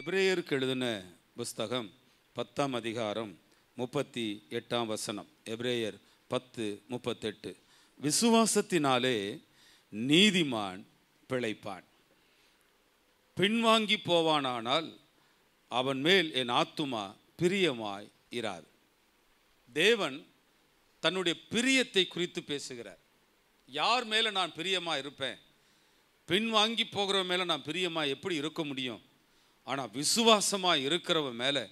எபிரேயருக்கு எழுதின புஸ்தகம் 10ஆம் அதிகாரம் 38ஆம் வசனம். எபிரேயர் 10:38. விசுவாசத்தினாலே நீதிமான் பிழைப்பான். பின்வாங்கி போவானானால் அவன் மேல் என் ஆத்துமா பிரியமாய் இராது. தேவன் தன்னுடைய பிரியத்தை குறித்து பேசுகிறார். யார் மேலே நான் பிரியமாக இருப்பேன்? பின்வாங்கி போகிறவன் மேலே நான் பிரியமாக எப்படி இருக்க முடியும்? ஆனால் விசுவாசமாக இருக்கிறவன் மேலே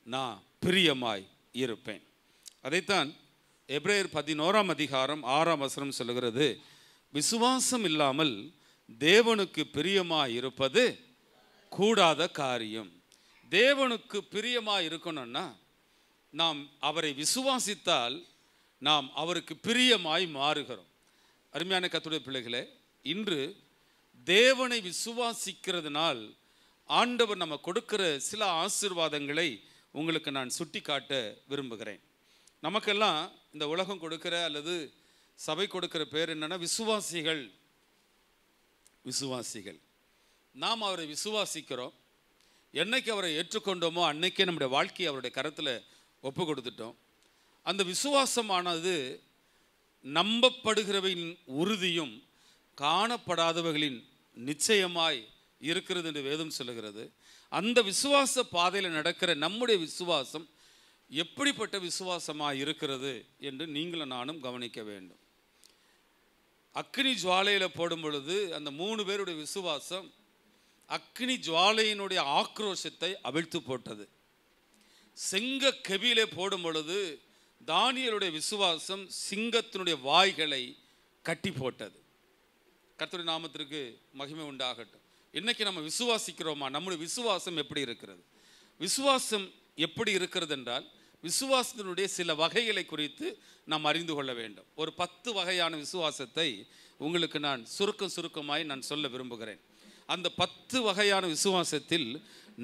நான் பிரியமாய் இருப்பேன். அதைத்தான் எபிரேயர் 11ஆம் அதிகாரம் 6ஆம் வசனம் சொல்லுகிறது. விசுவாசம் இல்லாமல் தேவனுக்கு பிரியமாய் இருப்பது கூடாத காரியம். தேவனுக்கு பிரியமாய் இருக்கணும்னா நாம் அவரை விசுவாசித்தால் நாம் அவருக்கு பிரியமாய் மாறுகிறோம். அருமையான கர்த்தருடைய பிள்ளைகளே, இன்று தேவனை விசுவாசிக்கிறதுனால் ஆண்டவர் நம்ம கொடுக்கிற சில ஆசீர்வாதங்களை உங்களுக்கு நான் சுட்டி காட்ட விரும்புகிறேன். நமக்கெல்லாம் இந்த உலகம் கொடுக்கிற அல்லது சபை கொடுக்கிற பேர் என்னன்னா விசுவாசிகள். விசுவாசிகள் நாம் அவரை விசுவாசிக்கிறோம். என்னைக்கு அவரை ஏற்றுக்கொண்டோமோ அன்னைக்கே நம்முடைய வாழ்க்கையை அவருடைய கரத்தில் ஒப்பு கொடுத்துட்டோம். அந்த விசுவாசமானது நம்பப்படுகிறவையின் உறுதியும் காணப்படாதவர்களின் நிச்சயமாய் இருக்கிறது என்று வேதம் சொல்லுகிறது. அந்த விசுவாச பாதையில் நடக்கிற நம்முடைய விசுவாசம் எப்படிப்பட்ட விசுவாசமாக இருக்கிறது என்று நீங்களும் நானும் கவனிக்க வேண்டும். அக்கினி ஜுவாலையில் போடும் பொழுது அந்த 3 பேருடைய விசுவாசம் அக்கினி ஜுவாலையினுடைய ஆக்ரோஷத்தை அவிழ்த்து போட்டது. சிங்க கெபியிலே போடும் பொழுது தானியேலுடைய விசுவாசம் சிங்கத்தினுடைய வாய்களை கட்டி போட்டது. கர்த்தருடைய நாமத்திற்கு மகிமை உண்டாகட்டும். இன்னைக்கு நம்ம விசுவாசிக்கிறோமா? நம்முடைய விசுவாசம் எப்படி இருக்கிறது? விசுவாசம் எப்படி இருக்கிறது என்றால் விசுவாசத்தினுடைய சில வகைகளை குறித்து நாம் அறிந்து கொள்ள வேண்டும். ஒரு 10 வகையான விசுவாசத்தை உங்களுக்கு நான் சுருக்கமாய் நான் சொல்ல விரும்புகிறேன். அந்த 10 வகையான விசுவாசத்தில்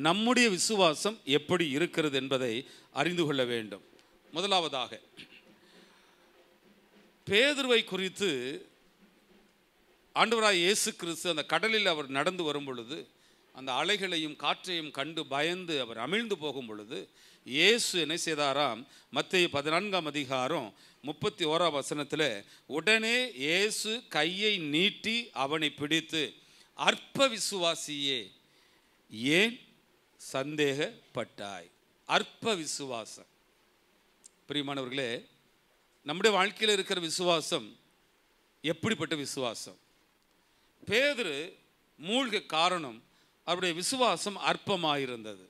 நம்முடைய விசுவாசம் எப்படி இருக்கிறது என்பதை அறிந்து கொள்ள வேண்டும். முதலாவதாக பேதுருவை குறித்து ஆண்டவராய் இயேசு கிறிஸ்து அந்த கடலில் அவர் நடந்து வரும் பொழுது அந்த அலைகளையும் காற்றையும் கண்டு பயந்து அவர் அமிழ்ந்து போகும் பொழுது இயேசு என்ன செய்தாராம்? மத்தேயு 14ஆம் அதிகாரம் 31ஆம் வசனத்தில் உடனே இயேசு கையை நீட்டி அவனை பிடித்து, அற்ப விசுவாசியே ஏன் சந்தேகப்பட்டாய்? அற்ப விசுவாசம். பிரியமானவர்களே, நம்முடைய வாழ்க்கையில் இருக்கிற விசுவாசம் எப்படிப்பட்ட விசுவாசம்? பேதுரு மூழ்க காரணம் அவருடைய விசுவாசம் அற்பமாக இருந்தது.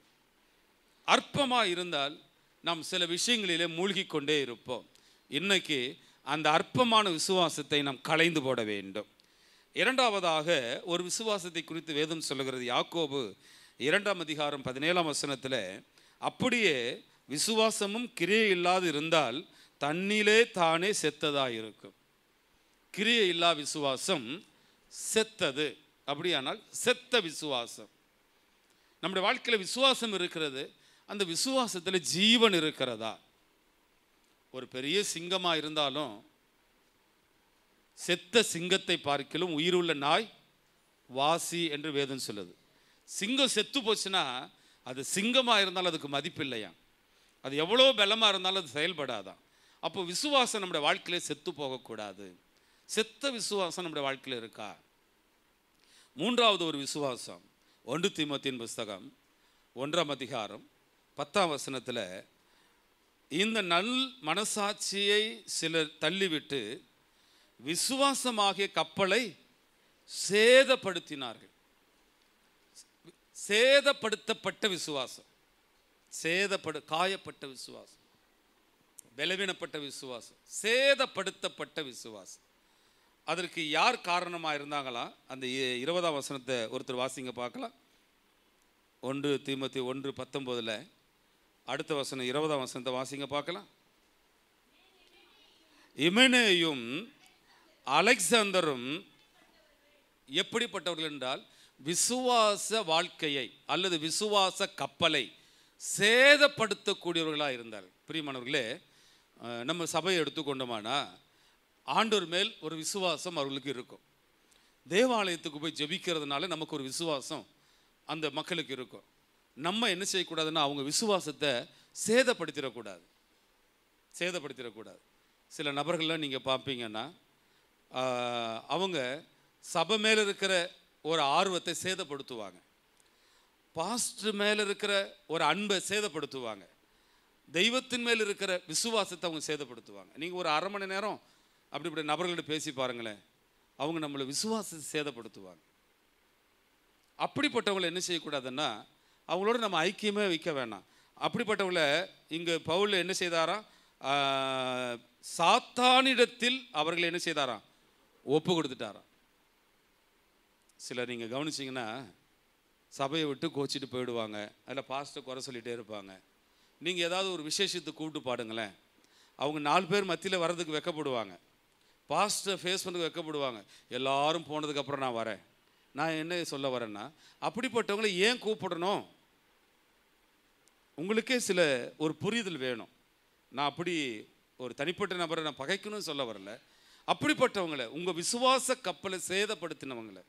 அற்பமாக இருந்தால் நாம் சில விஷயங்களிலே மூழ்கி கொண்டே இருப்போம். இன்னைக்கு அந்த அற்பமான விசுவாசத்தை நாம் களைந்து போட வேண்டும். இரண்டாவதாக ஒரு விசுவாசத்தை குறித்து வேதம் சொல்லுகிறது. யாக்கோபு 2ஆம் அதிகாரம் 17ஆம் வசனத்தில் அப்படியே விசுவாசமும் கிரியை இல்லாது இருந்தால் தன்னிலே தானே செத்ததாக இருக்கும். கிரியை இல்லா விசுவாசம் செத்தது. அப்படியானால் செத்த விசுவாசம். நம்முடைய வாழ்க்கையில் விசுவாசம் இருக்கிறது. அந்த விசுவாசத்தில் ஜீவன் இருக்கிறதா? ஒரு பெரிய சிங்கமாக இருந்தாலும் செத்த சிங்கத்தை பார்க்கிலும் உயிருள்ள நாய் வாசி என்று வேதம் சொல்லுது. சிங்கம் செத்து போச்சுன்னா அது சிங்கமாக இருந்தாலும் அதுக்கு மதிப்பு இல்லையா? அது எவ்வளோ பலமாக இருந்தாலும் அது செயல்படாதான். அப்போ விசுவாசம் நம்முடைய வாழ்க்கையிலே செத்து போகக்கூடாது. செத்த விசுவாசம் நம்முடைய வாழ்க்கையில் இருக்கா? மூன்றாவது ஒரு விசுவாசம் 1 தீமோத்தேயின் புஸ்தகம் 1ஆம் அதிகாரம் 10ஆம் வசனத்தில் இந்த நல் மனசாட்சியை சிலர் தள்ளிவிட்டு விசுவாசமாகிய கப்பலை சேதப்படுத்தினார்கள். சேதப்படுத்தப்பட்ட விசுவாசம், காயப்பட்ட விசுவாசம், பலவீனப்பட்ட விசுவாசம், சேதப்படுத்தப்பட்ட விசுவாசம். அதற்கு யார் காரணமாக இருந்தாங்களா? அந்த 20ஆம் வசனத்தை ஒருத்தர் வாசிங்க பார்க்கலாம். 1 தீமோத்தேயு 1:19 அடுத்த வசனம் 20ஆம் வசனத்தை வாசிங்க பார்க்கலாம். இமெனேயும் அலெக்சாந்தரும் எப்படிப்பட்டவர்கள் என்றால் விசுவாச வாழ்க்கையை அல்லது விசுவாச கப்பலை சேதப்படுத்தக்கூடியவர்களாக இருந்தார்கள். பிரியமானவர்களே, நம்ம சபையை எடுத்துக்கொண்டோமானா ஆண்டவர் மேல் ஒரு விசுவாசம் அவர்களுக்கு இருக்கும். தேவாலயத்துக்கு போய் ஜெபிக்கிறதுனால நமக்கு ஒரு விசுவாசம் அந்த மக்களுக்கு இருக்கும். நம்ம என்ன செய்யக்கூடாதுன்னா அவங்க விசுவாசத்தை சேதப்படுத்திடக்கூடாது. சில நபர்கள்லாம் நீங்கள் பார்ப்பீங்கன்னா அவங்க சபை மேலே இருக்கிற ஒரு ஆர்வத்தை சேதப்படுத்துவாங்க, பாஸ்டர் மேலே இருக்கிற ஒரு அன்பை சேதப்படுத்துவாங்க, தெய்வத்தின் மேல் இருக்கிற விசுவாசத்தை அவங்க சேதப்படுத்துவாங்க. நீங்கள் ஒரு அரை மணி நேரம் அப்படி நபர்கள்ட்ட பேசி பாருங்களேன், அவங்க நம்மளை விசுவாசத்தை சேதப்படுத்துவாங்க. அப்படிப்பட்டவங்களை என்ன செய்யக்கூடாதுன்னா அவங்களோட நம்ம ஐக்கியமே வைக்க வேணாம். அப்படிப்பட்டவங்களை இங்கே பவுல் என்ன செய்தாராம், சாத்தானிடத்தில் அவர்களை என்ன செய்தாராம், ஒப்பு கொடுத்துட்டாராம். சிலர் நீங்கள் கவனிச்சிங்கன்னா சபையை விட்டு கோச்சிட்டு போயிடுவாங்க, அதில் பாஸ்டர் குறை சொல்லிகிட்டே இருப்பாங்க. நீங்கள் ஏதாவது ஒரு விசேஷத்துக்கு கூப்பிட்டு பாடுங்களேன், அவங்க 4 பேர் மத்தியில் வர்றதுக்கு வெக்கப்படுவாங்க, பாஸ்டர் ஃபேஸ் பண்ணுறதுக்கு வெக்கப்படுவாங்க. எல்லாரும் போனதுக்கப்புறம் நான் வரேன். நான் என்ன சொல்ல வரேன்னா, அப்படிப்பட்டவங்களை ஏன் கூப்பிடணும்? உங்களுக்கே சில ஒரு புரிதல் வேணும். நான் அப்படி ஒரு தனிப்பட்ட நபரை நான் பகைக்கணும்னு சொல்ல வரல. அப்படிப்பட்டவங்களை, உங்கள் விசுவாச கப்பலை சேதப்படுத்தினவங்களை,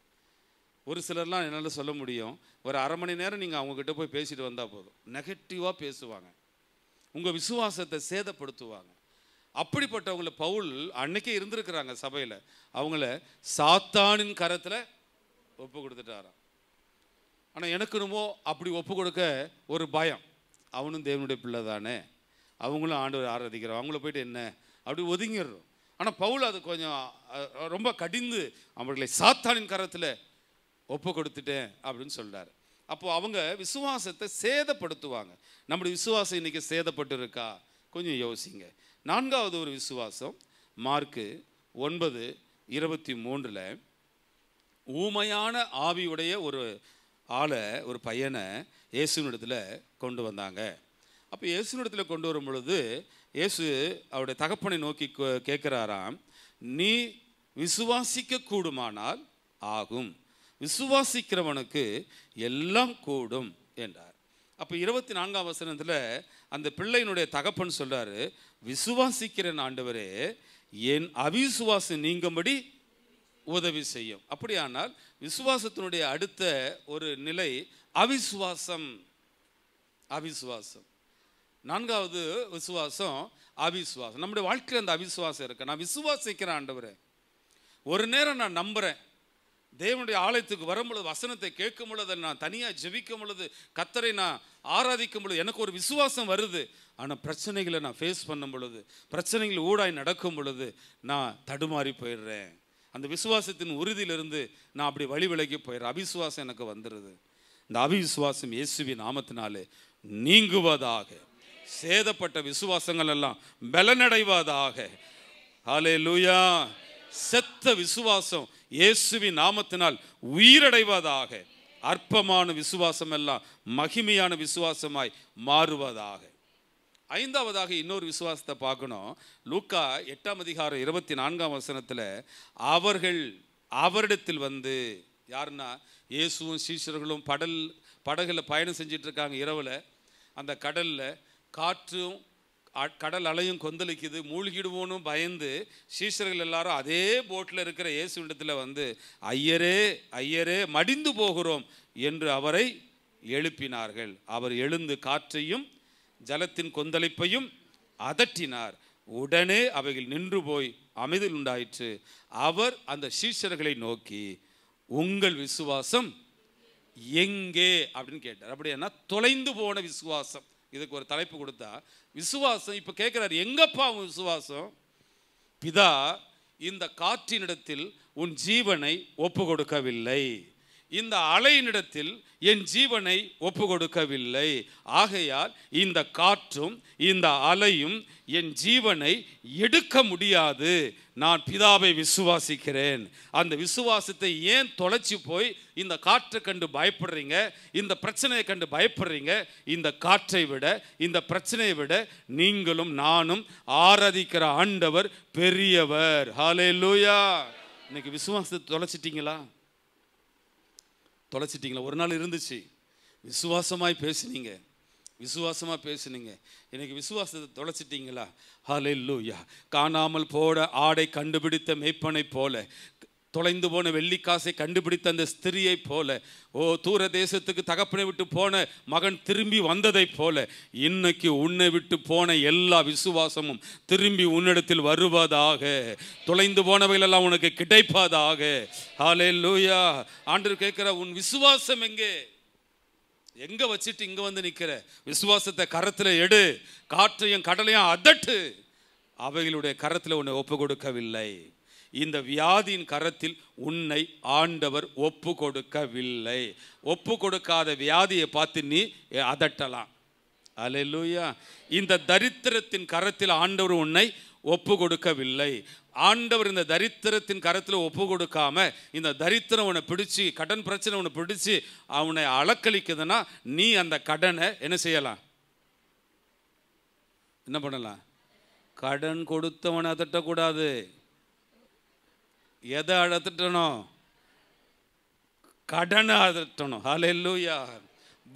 ஒரு சிலர்லாம் என்னால் சொல்ல முடியும், ஒரு அரை மணி நேரம் நீங்கள் அவங்கக்கிட்ட போய் பேசிட்டு வந்தால் போதும், நெகட்டிவாக பேசுவாங்க, உங்கள் விசுவாசத்தை சேதப்படுத்துவாங்க. அப்படிப்பட்டவங்களை பவுல் அன்னைக்கே இருந்திருக்கிறாங்க சபையில், அவங்கள சாத்தானின் கரத்தில் ஒப்பு கொடுத்துட்டாராம். ஆனால் எனக்கு என்னமோ அப்படி ஒப்பு கொடுக்க ஒரு பயம். அவனும் தேவனுடைய பிள்ளை தானே, அவங்களும் ஆண்டவர் ஆராதிக்கிறோம், அவங்கள போயிட்டு என்ன அப்படி ஒதுங்கிடுறோம். ஆனால் பவுல் அது கொஞ்சம் ரொம்ப கடிந்து அவர்களை சாத்தானின் கரத்தில் ஒப்பு கொடுத்துட்டேன் அப்படின்னு சொல்கிறார். அப்போது அவங்க விசுவாசத்தை சேதப்படுத்துவாங்க. நம்முடைய விசுவாசம் இன்றைக்கி சேதப்பட்டு இருக்கா கொஞ்சம் யோசிங்க. 4வது ஒரு விசுவாசம், மார்க்கு 9:23 ஊமையான ஆவியுடைய ஒரு ஆளை, ஒரு பையனை இயேசுவினிடத்தில் கொண்டு வந்தாங்க. அப்போ இயேசுவினிடத்தில் கொண்டு வரும் பொழுது இயேசு அவருடைய தகப்பனை நோக்கி கேட்குறாராம், நீ விசுவாசிக்க கூடுமானால் ஆகும், விசுவாசிக்கிறவனுக்கு எல்லாம் கூடும் என்றார். அப்போ 24ஆம் வசனத்தில் அந்த பிள்ளையினுடைய தகப்பன் சொல்கிறாரு, விசுவாசிக்கிறேன் ஆண்டவரே, என் அவிசுவாசம் நீங்கும்படி உதவி செய்யும். அப்படியானால் விசுவாசத்தினுடைய அடுத்த ஒரு நிலை அவிசுவாசம். 4வது விசுவாசம் அவிசுவாசம். நம்முடைய வாழ்க்கையில் அந்த அவிசுவாசம் இருக்கு. நான் விசுவாசிக்கிறேன் ஆண்டவரே, ஒரு நேரம் நான் நம்புகிறேன், தேவனுடைய ஆலயத்துக்கு வரும்பொழுது, வசனத்தை கேட்கும் பொழுது, நான் தனியாக ஜெபிக்கும் பொழுது, கர்த்தரை நான் ஆராதிக்கும் பொழுது எனக்கு ஒரு விசுவாசம் வருது. ஆனால் பிரச்சனைகளை நான் ஃபேஸ் பண்ணும் பொழுது, பிரச்சனைகள் ஊடாய் நடக்கும் பொழுது நான் தடுமாறி போயிடுறேன். அந்த விசுவாசத்தின் உறுதியிலிருந்து நான் அப்படி வழி விலகி போயிடுறேன். அவிசுவாசம் எனக்கு வந்துடுது. இந்த அவிசுவாசம் இயேசுவின் நாமத்தினாலே நீங்குவதாக. சேதப்பட்ட விசுவாசங்கள் எல்லாம் பலனடைவதாக. ஹல்லேலூயா. செத்த விசுவாசம் இயேசுவின் நாமத்தினால் உயிரடைவதாக. அற்பமான விசுவாசம் எல்லாம் மகிமையான விசுவாசமாய் மாறுவதாக. 5வதாக இன்னொரு விசுவாசத்தை பார்க்கணும். லூக்கா 8:24 வசனத்தில் அவர்கள் அவரிடத்தில் வந்து, யாருன்னா இயேசுவும் சீஷர்களும் படகுல பயணம் செஞ்சிட்டு இருக்காங்க. இரவில் அந்த கடலில் காற்றும் கடல் அலையும் கொந்தளிக்குது, மூழ்கிடுவோன்னு பயந்து சீஷர்கள் எல்லாரும் அதே போட்டில் இருக்கிற இயேசுவிடத்தில் வந்து, ஐயரே ஐயரே மடிந்து போகிறோம் என்று அவரை எழுப்பினார்கள். அவர் எழுந்து காற்றையும் ஜலத்தின் கொந்தளிப்பையும் அதட்டினார். உடனே அவைகள் நின்று போய் அமைதல் உண்டாயிற்று. அவர் அந்த சீஷர்களை நோக்கி, உங்கள் விசுவாசம் எங்கே அப்படின்னு கேட்டார். அப்படின்னா தொலைந்து போன விசுவாசம். இதுக்கு ஒரு தலைப்பு கொடுத்தா விசுவாசம். இப்போ கேட்குறாரு, எங்கப்பா உன் விசுவாசம்? பிதா இந்த காற்றினிடத்தில் உன் ஜீவனை ஒப்பு கொடுக்கவில்லை, இந்த அலையினிடத்தில் என் ஜீவனை ஒப்பு கொடுக்கவில்லை. ஆகையால் இந்த காற்றும் இந்த அலையும் என் ஜீவனை எடுக்க முடியாது. நான் பிதாவை விசுவாசிக்கிறேன். அந்த விசுவாசத்தை ஏன் தொலைச்சி போய் இந்த காற்றை கண்டு பயப்படுறீங்க, இந்த பிரச்சனையை கண்டு பயப்படுறீங்க? இந்த காற்றை விட, இந்த பிரச்சனையை விட நீங்களும் நானும் ஆராதிக்கிற ஆண்டவர் பெரியவர். ஹல்லேலூயா. இன்னைக்கு விசுவாசத்தை தொலைச்சிட்டீங்களா? தொலைச்சிட்டிங்களா? ஒரு நாள் இருந்துச்சு, விசுவாசமாய் பேசுனீங்க, இன்னைக்கு விசுவாசத்தை தொலைச்சிட்டிங்களா? ஹல்லேலூயா. காணாமல் போட ஆடை கண்டுபிடித்த மேய்ப்பனை போல தொலைந்து போன வெள்ளிக்காசை கண்டுபிடித்த அந்த ஸ்திரியை போல, தூர தேசத்துக்கு தகப்பனை விட்டு போன மகன் திரும்பி வந்ததை போல, இன்னைக்கு உன்னை விட்டு போன எல்லா விசுவாசமும் திரும்பி உன்னிடத்தில் வருவதாக. தொலைந்து போனவைகளெல்லாம் உனக்கு கிடைப்பதாக. ஹல்லேலூயா. ஆண்டவர் கேட்கிற, உன் விசுவாசம் எங்க வச்சுட்டு இங்க வந்து நிக்கிற? விசுவாசத்தை கரத்துல எடு. காற்றையும் கடலையும் அதட்டு. அவைகளுடைய கரத்துல உன்னை ஒப்பு கொடுக்கவில்லை. இந்த வியாதியின் கரத்தில் உன்னை ஆண்டவர் ஒப்பு கொடுக்கவில்லை. ஒப்பு கொடுக்காத வியாதியை பார்த்து நீ அதட்டலாம். அல்லேலூயா. இந்த தரித்திரத்தின் கரத்தில் ஆண்டவர் உன்னை ஒப்பு கொடுக்கவில்லை. ஆண்டவர் இந்த தரித்திரத்தின் கரத்தில் ஒப்பு கொடுக்காம இந்த தரித்திரம் உன்னை பிடிச்சி, கடன் பிரச்சனை உன்னை பிடிச்சி அவனை அலக்களிக்குதுன்னா, நீ அந்த கடனை என்ன செய்யலாம்? என்ன பண்ணலாம்? கடன் கொடுத்தவனை அதட்டக்கூடாது. எதை அதட்டணும்? கடனை அதட்டணும். ஹல்லேலூயா.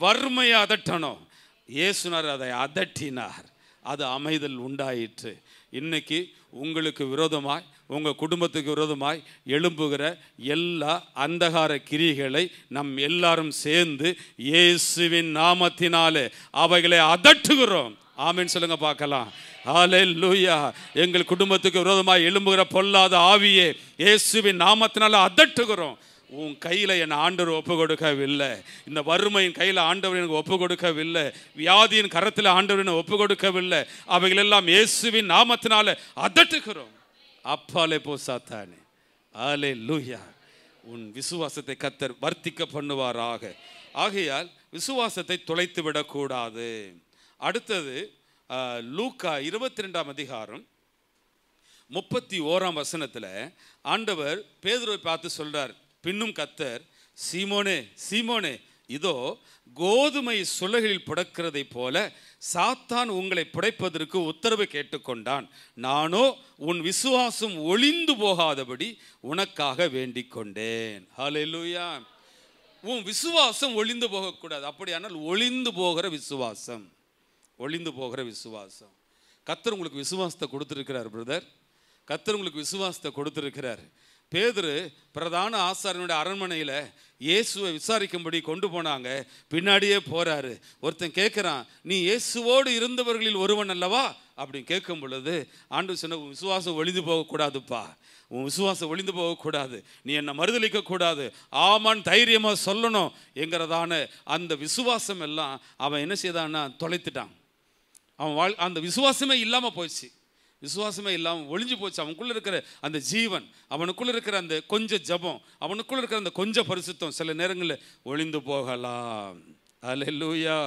வறுமையை அதட்டணும். இயேசுனார் அதை அதட்டினார். அது அமைதல் உண்டாயிற்று. இன்னைக்கு உங்களுக்கு விரோதமாய், உங்கள் குடும்பத்துக்கு விரோதமாய் எழும்புகிற எல்லா அந்தகார கிரிகளை நம் எல்லாரும் சேர்ந்து இயேசுவின் நாமத்தினாலே அவைகளை அதட்டுகிறோம். ஆமென் சொல்லுங்க பார்க்கலாம். ஹல்லேலூயா. எங்கள் குடும்பத்துக்கு விரோதமாய் எழும்புகிற பொல்லாத ஆவியே இயேசுவின் நாமத்தினால அதட்டுகிறோம். உன் கையில் என் ஆண்டவர் ஒப்பு கொடுக்கவில்லை. இந்த வறுமையின் கையில் ஆண்டவர் எனக்கு ஒப்பு கொடுக்கவில்லை. வியாதியின் கரத்தில் ஆண்டவர் எனக்கு ஒப்பு கொடுக்கவில்லை. அவைகளெல்லாம் இயேசுவின் நாமத்தினால அதட்டுகிறோம். அப்பாலே போ சாத்தானே. ஹல்லேலூயா. உன் விசுவாசத்தை கர்த்தர் வர்த்திக்க பண்ணுவாராக. ஆகையால் விசுவாசத்தை தொலைத்து விடக்கூடாது. அடுத்தது லூக்கா 22ஆம் அதிகாரம் 31ஆம் வசனத்தில் ஆண்டவர் பேதுருவை பார்த்து சொல்றார். பின்னும் கர்த்தர், சீமோனே சீமோனே, இதோ கோதுமை சுளைகளில் புடக்கிறதை போல சாத்தான் உங்களை புடைப்பதற்கு உத்தரவு கேட்டுக்கொண்டான். நானோ உன் விசுவாசம் ஒளிந்து போகாதபடி உனக்காக வேண்டிக் கொண்டேன். ஹல்லேலூயா. உன் விசுவாசம் ஒளிந்து போகக்கூடாது. அப்படியானால் ஒளிந்து போகிற விசுவாசம், ஒளிந்து போகிற விசுவாசம். கர்த்தர் உங்களுக்கு விசுவாசத்தை கொடுத்துருக்கிறார் பிரதர். கர்த்தர் உங்களுக்கு விசுவாசத்தை கொடுத்துருக்கிறார். பேதுரு பிரதான ஆசாரியனுடைய அரண்மனையில் இயேசுவை விசாரிக்கும்படி கொண்டு போனாங்க. பின்னாடியே போறாரு. ஒருத்தன் கேட்குறான், நீ இயேசுவோடு இருந்தவர்களில் ஒருவன் அல்லவா அப்படின்னு கேட்கும் பொழுது ஆண்டவர் சொன்ன, உன் விசுவாசம் ஒளிந்து போகக்கூடாதுப்பா. உன் விசுவாசம் ஒளிந்து போகக்கூடாது. நீ என்னை மறுதளிக்க கூடாது. ஆமான் தைரியமாக சொல்லணும் என்கிறதான அந்த விசுவாசம் எல்லாம் அவன் என்ன செய்தான்னா தொலைத்துட்டான். அவன் அந்த விசுவாசமே இல்லாமல் போயிடுச்சு. விசுவாசமே இல்லாமல் ஒளிஞ்சு போச்சு. அவனுக்குள்ளே இருக்கிற அந்த ஜீவன், அவனுக்குள்ளே இருக்கிற அந்த கொஞ்சம் ஜபம், அவனுக்குள்ளே இருக்கிற அந்த கொஞ்சம் பரிசுத்தம் சில நேரங்களில் ஒளிந்து போகலாம். ஹல்லேலூயா.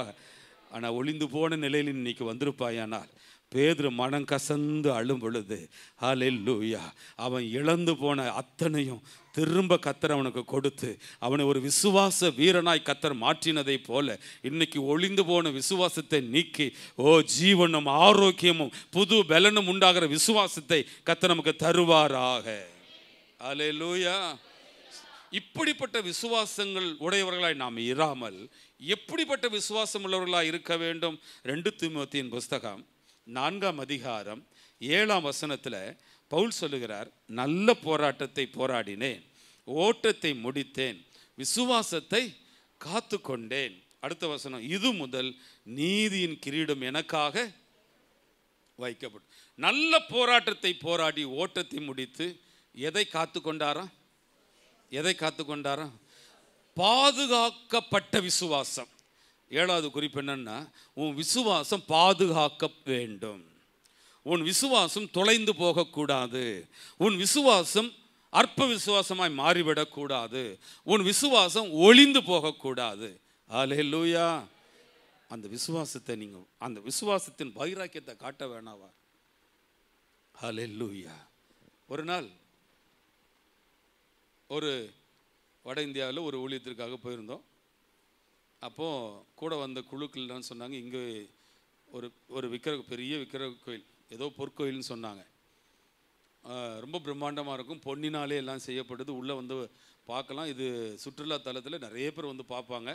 ஆனால் ஒளிந்து போன நிலையில் இன்னைக்கு வந்திருப்பாயானால், பேதுரு மனம் கசந்து அழும் பொழுது, ஹல்லேலூயா, அவன் இழந்து போன அத்தனையும் திரும்ப கர்த்தர் அவனுக்கு கொடுத்து அவனை ஒரு விசுவாச வீரனாய் கர்த்தர் மாற்றினதை போல இன்னைக்கு ஒளிந்து போன விசுவாசத்தை நீக்கி ஜீவனும் ஆரோக்கியமும் புது பலனும் உண்டாகிற விசுவாசத்தை கர்த்தர் நமக்கு தருவாராக. ஹல்லேலூயா. இப்படிப்பட்ட விசுவாசங்கள் உடையவர்களாய் நாம் இராமல் எப்படிப்பட்ட விசுவாசம் உள்ளவர்களாய் இருக்க வேண்டும்? 2 தீமோத்தேயின் புஸ்தகம் 4ஆம் அதிகாரம் 7ஆம் வசனத்தில் பவுல் சொல்லுகிறார், நல்ல போராட்டத்தை போராடினேன், ஓட்டத்தை முடித்தேன், விசுவாசத்தை காத்து கொண்டேன். அடுத்த வசனம், இது முதல் நீதியின் கிரீடம் எனக்காக வைக்கப்படும். நல்ல போராட்டத்தை போராடி ஓட்டத்தை முடித்து எதை காத்து கொண்டாரா? எதை காத்து கொண்டாரா? பாதுகாக்கப்பட்ட விசுவாசம். 7வது குறிப்பு என்னன்னா, உன் விசுவாசம் பாதுகாக்க வேண்டும். உன் விசுவாசம் தொலைந்து போகக்கூடாது. உன் விசுவாசம் அற்ப விசுவாசமாய் மாறிவிடக்கூடாது. உன் விசுவாசம் ஒளிந்து போகக்கூடாது. ஹல்லேலூயா. அந்த விசுவாசத்தை நீங்கள், அந்த விசுவாசத்தின் வைராக்கியத்தை காட்ட வேணாவா? ஹல்லேலூயா. ஒரு நாள் ஒரு வட இந்தியாவில் ஒரு ஊழியத்திற்காக போயிருந்தோம். அப்போது கூட வந்த குழுக்கள்லாம் சொன்னாங்க, இங்கே ஒரு பெரிய விக்கிரக கோயில், ஏதோ பொற்கோயில்னு சொன்னாங்க. ரொம்ப பிரம்மாண்டமாக இருக்கும், பொன்னினாலே எல்லாம் செய்யப்படுது, உள்ளே வந்து பார்க்கலாம், இது சுற்றுலா தலத்தில் நிறைய பேர் வந்து பார்ப்பாங்க,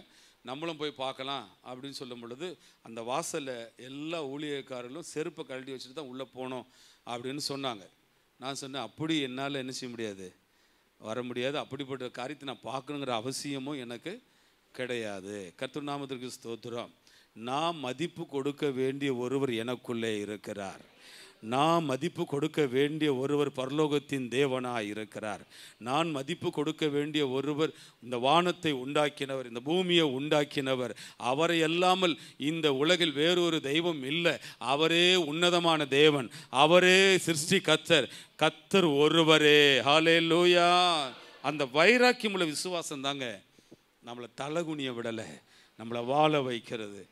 நம்மளும் போய் பார்க்கலாம் அப்படின்னு சொல்லும் பொழுது அந்த வாசலில் எல்லா ஊழியக்காரர்களும் செருப்பை கழட்டி வச்சுட்டு தான் உள்ளே போனோம் அப்படின்னு சொன்னாங்க. நான் சொன்னேன், அப்படி என்னால் என்ன செய்ய முடியாது, வர முடியாது. அப்படிப்பட்ட காரியத்தை நான் பார்க்கணுங்கிற அவசியமும் எனக்கு கிடையாது. கர்த்தர் நாமத்திற்கு ஸ்தோத்திரம். நான் மதிப்பு கொடுக்க வேண்டிய ஒருவர் எனக்குள்ளே இருக்கிறார். நான் மதிப்பு கொடுக்க வேண்டிய ஒருவர் பரலோகத்தின் தேவனாய் இருக்கிறார். நான் மதிப்பு கொடுக்க வேண்டிய ஒருவர் இந்த வானத்தை உண்டாக்கினவர், இந்த பூமியை உண்டாக்கினவர். அவரை அல்லாமல் இந்த உலகில் வேறொரு தெய்வம் இல்லை. அவரே உன்னதமான தேவன், அவரே சிருஷ்டி கர்த்தர், கர்த்தர் ஒருவரே. ஹல்லேலூயா. அந்த வைராக்கியமுள்ள விசுவாசம் தாங்க நம்மளை தலகுனிய விடலை, நம்மளை வாழ வைக்கிறது.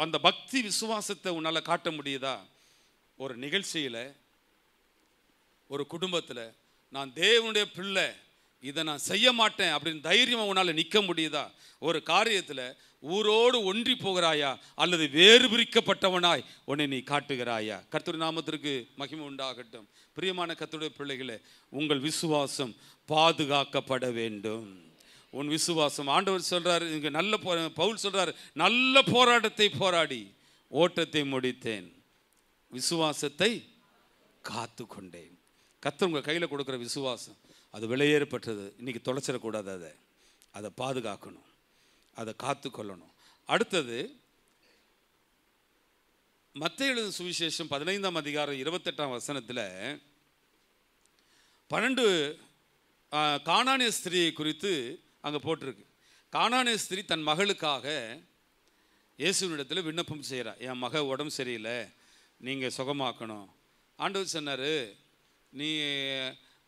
அந்த பக்தி விசுவாசத்தை உன்னால் காட்ட முடியுதா? ஒரு நிகழ்ச்சியில், ஒரு குடும்பத்தில், நான் தேவனுடைய பிள்ளை, இதை நான் செய்ய மாட்டேன் அப்படின்னு தைரியமாக உன்னால் நிற்க முடியுதா? ஒரு காரியத்தில் ஊரோடு ஒன்றி போகிறாயா அல்லது வேறு பிரிக்கப்பட்டவனாய் உன்னை நீ காட்டுகிறாயா? கர்த்தருடைய நாமத்திற்கு மகிமை உண்டாகட்டும். பிரியமான கர்த்தருடைய பிள்ளைகளே, உங்கள் விசுவாசம் பாதுகாக்கப்பட வேண்டும். உன் விசுவாசம், ஆண்டவர் சொல்றாரு இங்கே, பவுல் சொல்றாரு, நல்ல போராட்டத்தை போராடி ஓட்டத்தை முடித்தேன், விசுவாசத்தை காத்து கொண்டேன். கர்த்தர் உங்கள் கையில் கொடுக்குற விசுவாசம் அது விலையேறப்பட்டது. இன்னைக்கு தொலைச்சிடக்கூடாது. அதை பாதுகாக்கணும், அதை காத்து கொள்ளணும். அடுத்தது மத்தேயு எழுதின சுவிசேஷம் 15ஆம் அதிகாரம் 28ஆம் வசனத்தில் 12 கானானிய ஸ்திரியை குறித்து அங்கே போட்டிருக்கு. கானானிய ஸ்திரீ தன் மகளுக்காக இயேசுவினிடத்தில் விண்ணப்பம் செய்கிறார். என் மக உடம்பு சரியில்லை, நீங்கள் சுகமாக்கணும். ஆண்டவர் சொன்னார், நீ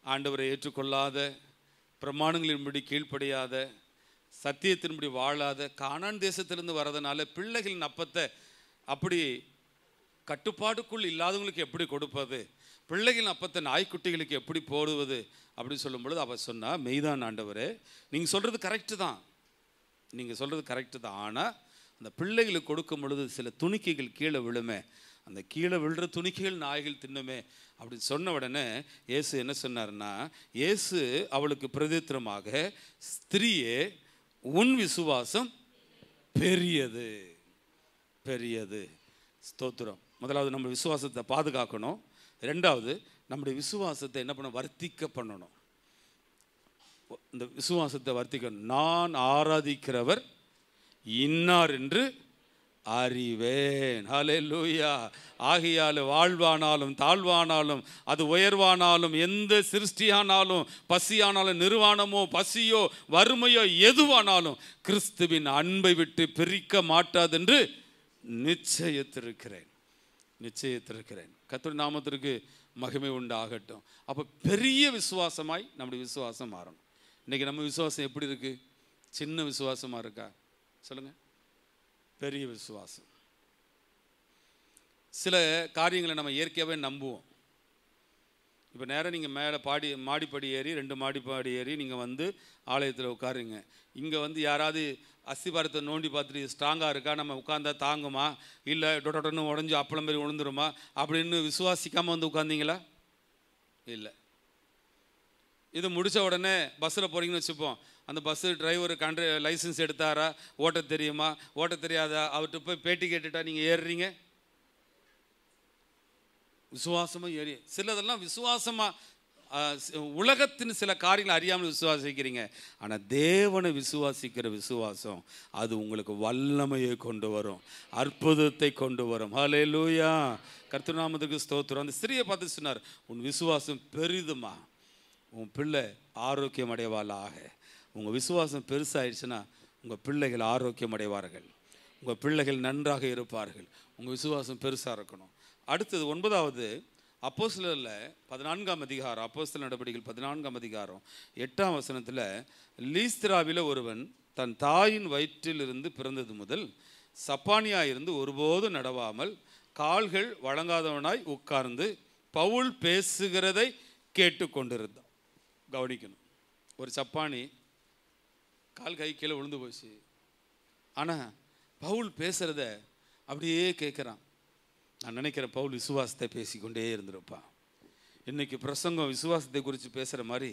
ஆண்டவரை ஏற்றுக்கொள்ளாத, பிரமாணங்களின்படி கீழ்ப்படியாத, சத்தியத்தின்படி வாழாத, கானான் தேசத்திலிருந்து வரதுனால பிள்ளைகளின் அப்பத்தை அப்படி கட்டுப்பாடுக்குள் இல்லாதவங்களுக்கு எப்படி கொடுப்பது, பிள்ளைகளின் அப்பத்தை நாய்க்குட்டிகளுக்கு எப்படி போடுவது அப்படின்னு சொல்லும் பொழுது அவர் சொன்னால், மெய்தான் ஆண்டவரே, நீங்கள் சொல்கிறது கரெக்டு தான், நீங்கள் சொல்கிறது கரெக்டு தான். ஆனால் அந்த பிள்ளைகளுக்கு கொடுக்கும் பொழுது சில துணிக்கைகள் கீழே விழுமே, அந்த கீழே விழுற துணிக்கைகள் நாய்கள் தின்னுமே அப்படின்னு சொன்ன உடனே இயேசு என்ன சொன்னார்னா, இயேசு அவளுக்கு பிரதித்திரமாக, ஸ்திரீயே, உன் விசுவாசம் பெரியது, பெரியது. ஸ்தோத்திரம். முதலாவது நம்ம விசுவாசத்தை பாதுகாக்கணும். ரெண்டாவது நம்முடைய விசுவாசத்தை என்ன பண்ண, வர்த்திக்க பண்ணணும். இந்த விசுவாசத்தை வர்த்திக்கணும். நான் ஆராதிக்கிறவர் இன்னார் என்று அறிவேன். ஹல்லேலூயா. ஆகையால் வாழ்வானாலும் தாழ்வானாலும், அது உயர்வானாலும், எந்த சிருஷ்டியானாலும், பசியானாலும், நிர்வாணமோ பசியோ வறுமையோ எதுவானாலும் கிறிஸ்துவின் அன்பை விட்டு பிரிக்க மாட்டாதென்று நிச்சயித்திருக்கிறேன், நிச்சயித்திருக்கிறேன். கர்த்தருடைய நாமத்திற்கு மகிமை உண்டாகட்டும். அப்போ பெரிய விசுவாசமாய் நம்முடைய விசுவாசம் மாறணும். இன்றைக்கி நம்ம விசுவாசம் எப்படி இருக்குது? சின்ன விசுவாசமாக இருக்கா? சொல்லுங்கள். பெரிய விசுவாசம். சில காரியங்களை நம்ம இயற்கையாகவே நம்புவோம். இப்போ நேரம் நீங்கள் மேலே மாடிப்படி ஏறி 2 மாடிப்படி ஏறி நீங்கள் வந்து ஆலயத்தில் உட்காருங்க. இங்கே வந்து யாராவது அஸ்திபாரத்தை நோண்டி பார்த்துட்டு ஸ்ட்ராங்காக இருக்கா, நம்ம உட்காந்தா தாங்குமா, இல்லை டொட்டொன்னு உடஞ்சி அப்பளம் மாரி விழுந்துருமா அப்படின்னு விசுவாசிக்காமல் வந்து உட்காந்திங்களா? இல்லை. இது முடித்த உடனே பஸ்ஸில் போகிறீங்கன்னு வச்சுப்போம், அந்த பஸ்ஸு டிரைவர் லைசன்ஸ் எடுத்தாரா, ஓட்ட தெரியுமா, ஓட்ட தெரியாதா, அவர்கிட்ட போய் பேட்டி கேட்டுட்டா நீங்கள் ஏறுறீங்க? விசுவாசமாக ஏறி சிலதெல்லாம் விசுவாசமாக உலகத்தின் சில காரியங்களை அறியாமல் விசுவாசிக்கிறீங்க. ஆனால் தேவனை விசுவாசிக்கிற விசுவாசம் அது உங்களுக்கு வல்லமையை கொண்டு வரும், அற்புதத்தை கொண்டு வரும். ஹல்லேலூயா. கர்த்தர் நாமத்துக்கு ஸ்தோத்திரம். அந்த ஸ்திரியை பார்த்து சொன்னார், உன் விசுவாசம் பெரிதுமா, உன் பிள்ளை ஆரோக்கியம் அடைவாளாக. உங்கள் விசுவாசம் பெருசாகிடுச்சுன்னா உங்கள் பிள்ளைகள் ஆரோக்கியம் அடைவார்கள், உங்கள் பிள்ளைகள் நன்றாக இருப்பார்கள். உங்கள் விசுவாசம் பெருசாக இருக்கணும். அடுத்தது 9வது அப்போஸ்தலர்ல 14ஆம் அதிகாரம், அப்போஸ்தலர் நடபடிகள் 14ஆம் அதிகாரம் 8ஆம் வசனத்தில், லீஸ்திராவில் ஒருவன் தன் தாயின் வயிற்றிலிருந்து பிறந்தது முதல் சப்பானியாயிருந்து ஒருபோதும் நடவாமல் கால்கள் வழங்காதவனாய் உட்கார்ந்து பவுல் பேசுகிறதை கேட்டுக்கொண்டிருந்தான். கவனிக்கணும், ஒரு சப்பானி கால் கை கீழே விழுந்து போச்சு, ஆனால் பவுல் பேசுகிறத அப்படியே கேட்குறான். நான் நினைக்கிறேன் பவுல் விசுவாசத்தை பேசிக்கொண்டே இருந்திருப்பான். இன்றைக்கி பிரசங்கம் விசுவாசத்தை குறித்து பேசுகிற மாதிரி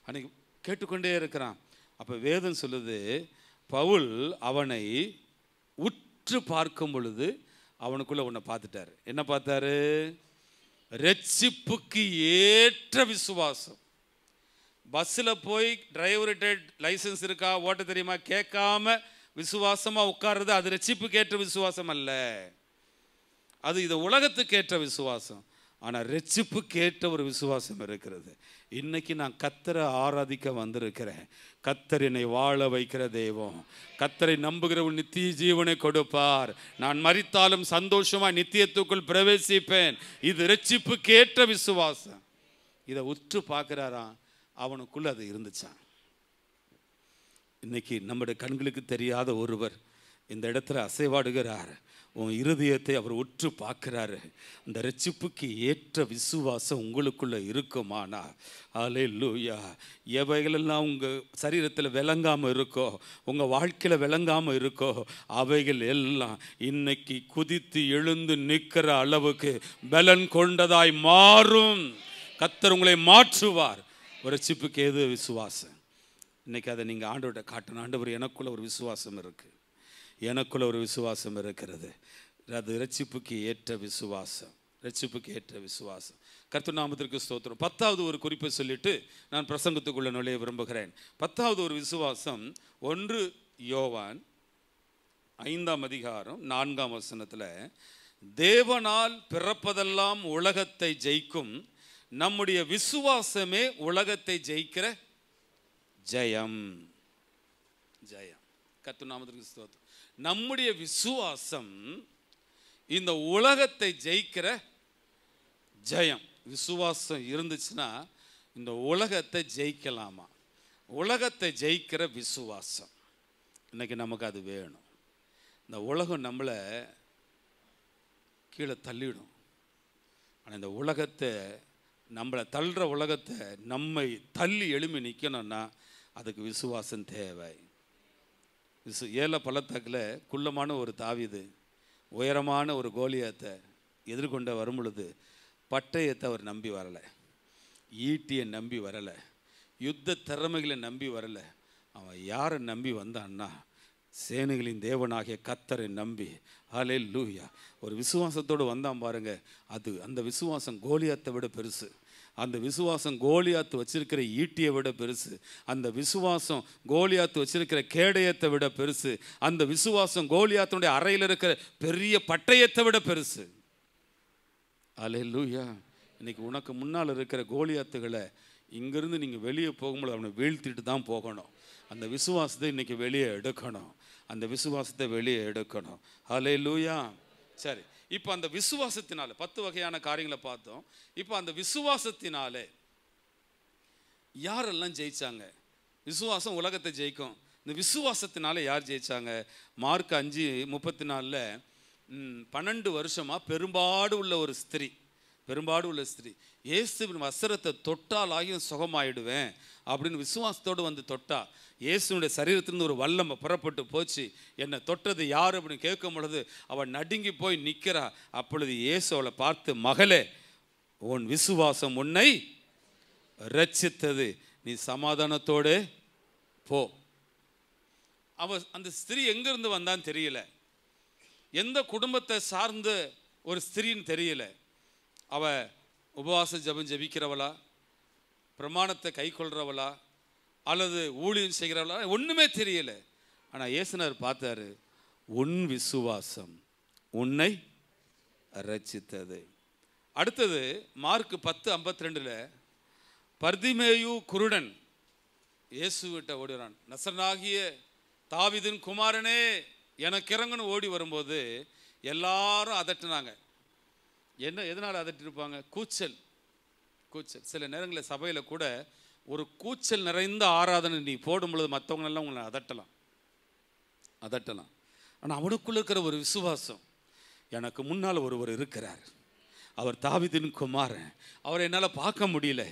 அன்றைக்கி கேட்டுக்கொண்டே இருக்கிறான். அப்போ வேதம் சொல்லுது, பவுல் அவனை உற்று பார்க்கும் பொழுது அவனுக்குள்ளே ஒன்றை பார்த்துட்டாரு. என்ன பார்த்தாரு? ரட்சிப்புக்கு ஏற்ற விசுவாசம், பஸ்ஸில் போய் டிரைவர்கிட்ட லைசன்ஸ் இருக்கா, ஓட்ட தெரியுமா கேட்காம விசுவாசமாக உட்கார்றது அது ரட்சிப்புக்கேற்ற விசுவாசம் அல்ல. அது இது உலகத்துக்கேற்ற விசுவாசம். ஆனால் ரட்சிப்புக்கேற்ற ஒரு விசுவாசம் இருக்கிறது. இன்னைக்கு நான் கர்த்தரை ஆராதிக்க வந்திருக்கிறேன். கர்த்தர் என்னை வாழ வைக்கிற தெய்வம். கர்த்தரை நம்புகிறவன் நித்திய ஜீவனை கொடுப்பார். நான் மரித்தாலும் சந்தோஷமாக நித்தியத்துக்குள் பிரவேசிப்பேன். இது ரட்சிப்புக்கேற்ற விசுவாசம். இதை உற்று பார்க்குறாராம், அவனுக்குள்ள அது இருந்துச்சான். இன்னைக்கு நம்முடைய கண்களுக்கு தெரியாத ஒருவர் இந்த இடத்துல அசைவாடுகிறார். உன் இருதயத்தை அவர் உற்று பார்க்கிறாரு. இந்த ரட்சிப்புக்கு ஏற்ற விசுவாசம் உங்களுக்குள்ள இருக்குமானா, அல்லேலூயா. எவைகளெல்லாம் உங்கள் சரீரத்தில் விளங்காமல் இருக்கோ, உங்கள் வாழ்க்கையில் விளங்காமல் இருக்கோ, அவைகள் எல்லாம் இன்னைக்கு குதித்து எழுந்து நிற்கிற அளவுக்கு பலன் கொண்டதாய் மாறும். கர்த்தர் உங்களை மாற்றுவார். ஒரு ரட்சிப்புக்கு ஏது விசுவாசம். இன்னைக்கு அதை நீங்கள் ஆண்டவர்கிட்ட காட்டணும். ஆண்டவர் எனக்குள்ள ஒரு விசுவாசம் இருக்குது, எனக்குள்ள ஒரு விசுவாசம் இருக்கிறது. அது ரட்சிப்புக்கு ஏற்ற விசுவாசம். ரட்சிப்புக்கு ஏற்ற விசுவாசம். கர்த்தர் நாமத்திற்கு ஸ்தோத்திரம். 10வது ஒரு குறிப்பை சொல்லிட்டு நான் பிரசங்கத்துக்குள்ள நுழைய விரும்புகிறேன். 10வது ஒரு விசுவாசம் 1 யோவான் 5ஆம் அதிகாரம் 4ஆம் வசனத்தில், தேவனால் பிறப்பதெல்லாம் உலகத்தை ஜெயிக்கும், நம்முடைய விசுவாசமே உலகத்தை ஜெயிக்கிற ஜெயம். ஜெயம். கர்த்தர் நாமத்திற்கு ஸ்தோத்திரம். நம்முடைய விசுவாசம் இந்த உலகத்தை ஜெயிக்கிற ஜெயம். விசுவாசம் இருந்துச்சுன்னா இந்த உலகத்தை ஜெயிக்கலாமா? உலகத்தை ஜெயிக்கிற விசுவாசம். இன்னைக்கு நமக்கு அது வேணும். இந்த உலகம் நம்மளை கீழே தள்ளிடும். ஆனால் இந்த உலகத்தை, நம்மளை தள்ளுற உலகத்தை நம்மை தள்ளி எழுப்பி நிற்கணும்னா அதுக்கு விசுவாசம் தேவை. ஏல பள்ளத்தாக்கில் குள்ளமான ஒரு தாவீது உயரமான ஒரு கோலியாத்தை எதிர்கொண்ட வரும் பொழுது பட்டயத்தை அவர் நம்பி வரலை, ஈட்டியை நம்பி வரலை, யுத்த திறமைகளை நம்பி வரலை. அவன் யாரை நம்பி வந்தான்னா, சேனைகளின் தேவனாகிய கர்த்தரை நம்பி. ஹல்லேலூயா. ஒரு விசுவாசத்தோடு வந்தான் பாருங்க. அது அந்த விசுவாசம் கோலியாத்தை விட பெருசு. அந்த விசுவாசம் கோலியாத்து வச்சிருக்கிற ஈட்டியை விட பெருசு. அந்த விசுவாசம் கோலியாத்து வச்சிருக்கிற கேடயத்தை விட பெருசு. அந்த விசுவாசம் கோலியாத்துடைய அறையில் இருக்கிற பெரிய பட்டயத்தை விட பெருசு. அல்லேலூயா. இன்னைக்கு உனக்கு முன்னால் இருக்கிற கோலியாத்துகளை இங்கிருந்து நீங்கள் வெளியே போகும்போது அவனை வீழ்த்திட்டு தான் போகணும். அந்த விசுவாசத்தை இன்னைக்கு வெளியே எடுக்கணும். அந்த விசுவாசத்தை வெளியே எடுக்கணும். அல்லேலூயா. சரி, இப்போ அந்த விசுவாசத்தினால 10 வகையான காரியங்களை பார்த்தோம். இப்போ அந்த விசுவாசத்தினாலே யாரெல்லாம் ஜெயிச்சாங்க? விசுவாசம் உலகத்தை ஜெயிக்கும். இந்த விசுவாசத்தினால யார் ஜெயிச்சாங்க? மார்க் 5:34 12 வருஷமாக பெரும்பாடு உள்ள ஒரு ஸ்திரீ, இயேசுவின் வஸ்திரத்தை தொட்டால் ஆகியும் சுகமாயிடுவேன் அப்படின்னு விசுவாசத்தோடு வந்து தொட்டா, இயேசுனுடைய சரீரத்திலிருந்து ஒரு வல்லமை புறப்பட்டு போச்சு. என்னை தொட்டது யார் அப்படின்னு கேட்கும் பொழுது அவள் நடுங்கி போய் நிற்கிறா. அப்பொழுது இயேசு அவளை பார்த்து, மகளே, உன் விசுவாசம் உன்னை ரட்சித்தது, நீ சமாதானத்தோடு போ. அந்த ஸ்திரீ எங்கிருந்து வந்தான்னு தெரியல, எந்த குடும்பத்தை சார்ந்த ஒரு ஸ்திரீன்னு தெரியல. அவ உபவாச ஜெபம் ஜெபிக்கிறவளா, பிரமாணத்தை கை கொள்றவளா, அல்லது ஊழியம் செய்கிறவளா, ஒன்றுமே தெரியல. ஆனால் இயேசுனார் பார்த்தாரு, உன் விசுவாசம் உன்னை ரட்சித்தது. அடுத்தது மார்க் 10:52 பர்திமேயு குருடன் இயேசுவிட்ட ஓடுறான். நசரனாகிய தாவீதின் குமாரனே எனக்கு இறங்குன்னு ஓடி வரும்போது எல்லாரும் அதட்டினாங்க. என்ன, எதனால் அதட்டிருப்பாங்க? கூச்சல். சில நேரங்களில் சபையில் கூட ஒரு கூச்சல் நிறைந்த ஆராதனை நீ போடும் பொழுது மற்றவங்களெல்லாம் உங்களை அதட்டலாம். ஆனால் அவனுக்குள்ள இருக்கிற ஒரு விசுவாசம், எனக்கு முன்னால் ஒருவர் இருக்கிறார், அவர் தாவீதின் குமாரன், அவரை என்னால் பார்க்க முடியல,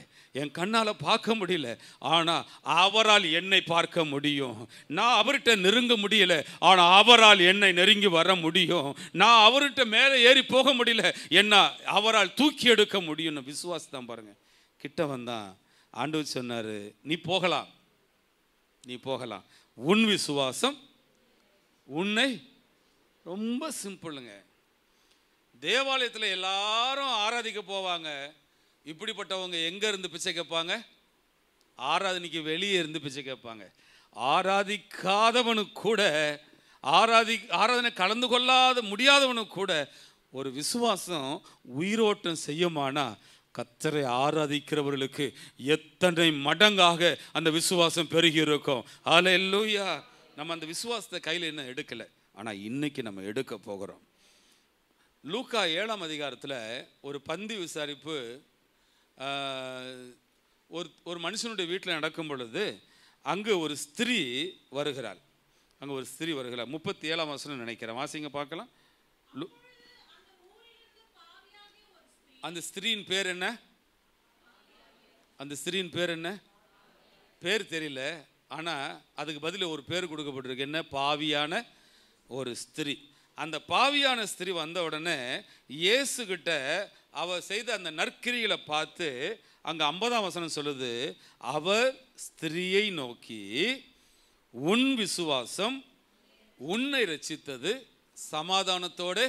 என் கண்ணால் பார்க்க முடியல, ஆனால் அவரால் என்னை பார்க்க முடியும். நான் அவர்கிட்ட நெருங்க முடியல, ஆனால் அவரால் என்னை நெருங்கி வர முடியும். நான் அவர்கிட்ட மேலே ஏறி போக முடியல, என்ன அவரால் தூக்கி எடுக்க முடியும்னு விசுவாசம் பாருங்க. கிட்ட வந்தான். ஆண்டவர் சொன்னார், நீ போகலாம், உன் விசுவாசம் உன்னை. ரொம்ப சிம்பிளுங்க. தேவாலயத்தில் எல்லாரும் ஆராதிக்க போவாங்க. இப்படிப்பட்டவங்க எங்க இருந்து பிச்சை கேட்பாங்க? ஆராதனைக்கு வெளியே இருந்து பிச்சை கேட்பாங்க. ஆராதிக்காதவனுக்கு கூட, ஆராதனை கலந்து கொள்ளாத முடியாதவனுக்கு கூட ஒரு விசுவாசம் உயிரோட்டம் செய்யுமானா, கர்த்தரை ஆராதிக்கிறவர்களுக்கு எத்தனை மடங்காக அந்த விசுவாசம் பெருகி இருக்கும். ஹல்லேலூயா. நம்ம அந்த விசுவாசத்தை கையில் இன்னும் எடுக்கலை, ஆனால் இன்னைக்கு நம்ம எடுக்க போகிறோம். லூக்கா 7ஆம் அதிகாரத்தில் ஒரு பந்தி விசாரிப்பு ஒரு மனுஷனுடைய வீட்டில் நடக்கும் பொழுது அங்கு ஒரு ஸ்திரீ வருகிறாள். 37ஆம் வசனம் நினைக்கிறேன், வாசிங்க பார்க்கலாம். அந்த ஸ்திரீயின் பேர் என்ன? அந்த ஸ்திரீயின் பேர் என்ன? பேர் தெரியல, ஆனால் அதுக்கு பதில் ஒரு பேர் கொடுக்கப்பட்டிருக்கு. என்ன? பாவியான ஒரு ஸ்திரீ. அந்த பாவியான ஸ்திரீ வந்த உடனே இயேசுகிட்ட அவ செய்த அந்த நற்கிரிகளை பார்த்து அங்கே 50ஆம் வசனம் சொல்லுது, அவர் ஸ்திரீயை நோக்கி, உன் விசுவாசம் உன்னை ரட்சித்தது, சமாதானத்தோடு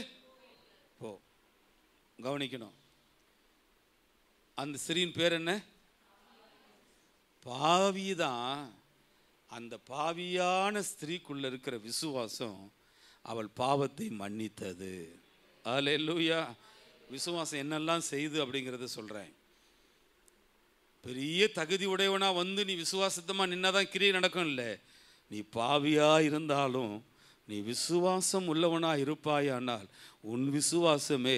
போ. கவனிக்கணும், அந்த ஸ்திரீயின் பேர் என்ன? பாவிதான். அந்த பாவியான ஸ்திரீக்குள்ள இருக்கிற விசுவாசம் அவள் பாவத்தை மன்னித்தது. ஹல்லேலூயா. விசுவாசம் என்னெல்லாம் செய்து அப்படிங்கிறத சொல்கிறேன். பெரிய தகுதி உடையவனா வந்து நீ விசுவாசத்தமாக நின்னாதான் கிரியை நடக்கும் இல்லை. நீ பாவியா இருந்தாலும் நீ விசுவாசம் உள்ளவனா இருப்பாயானால் உன் விசுவாசமே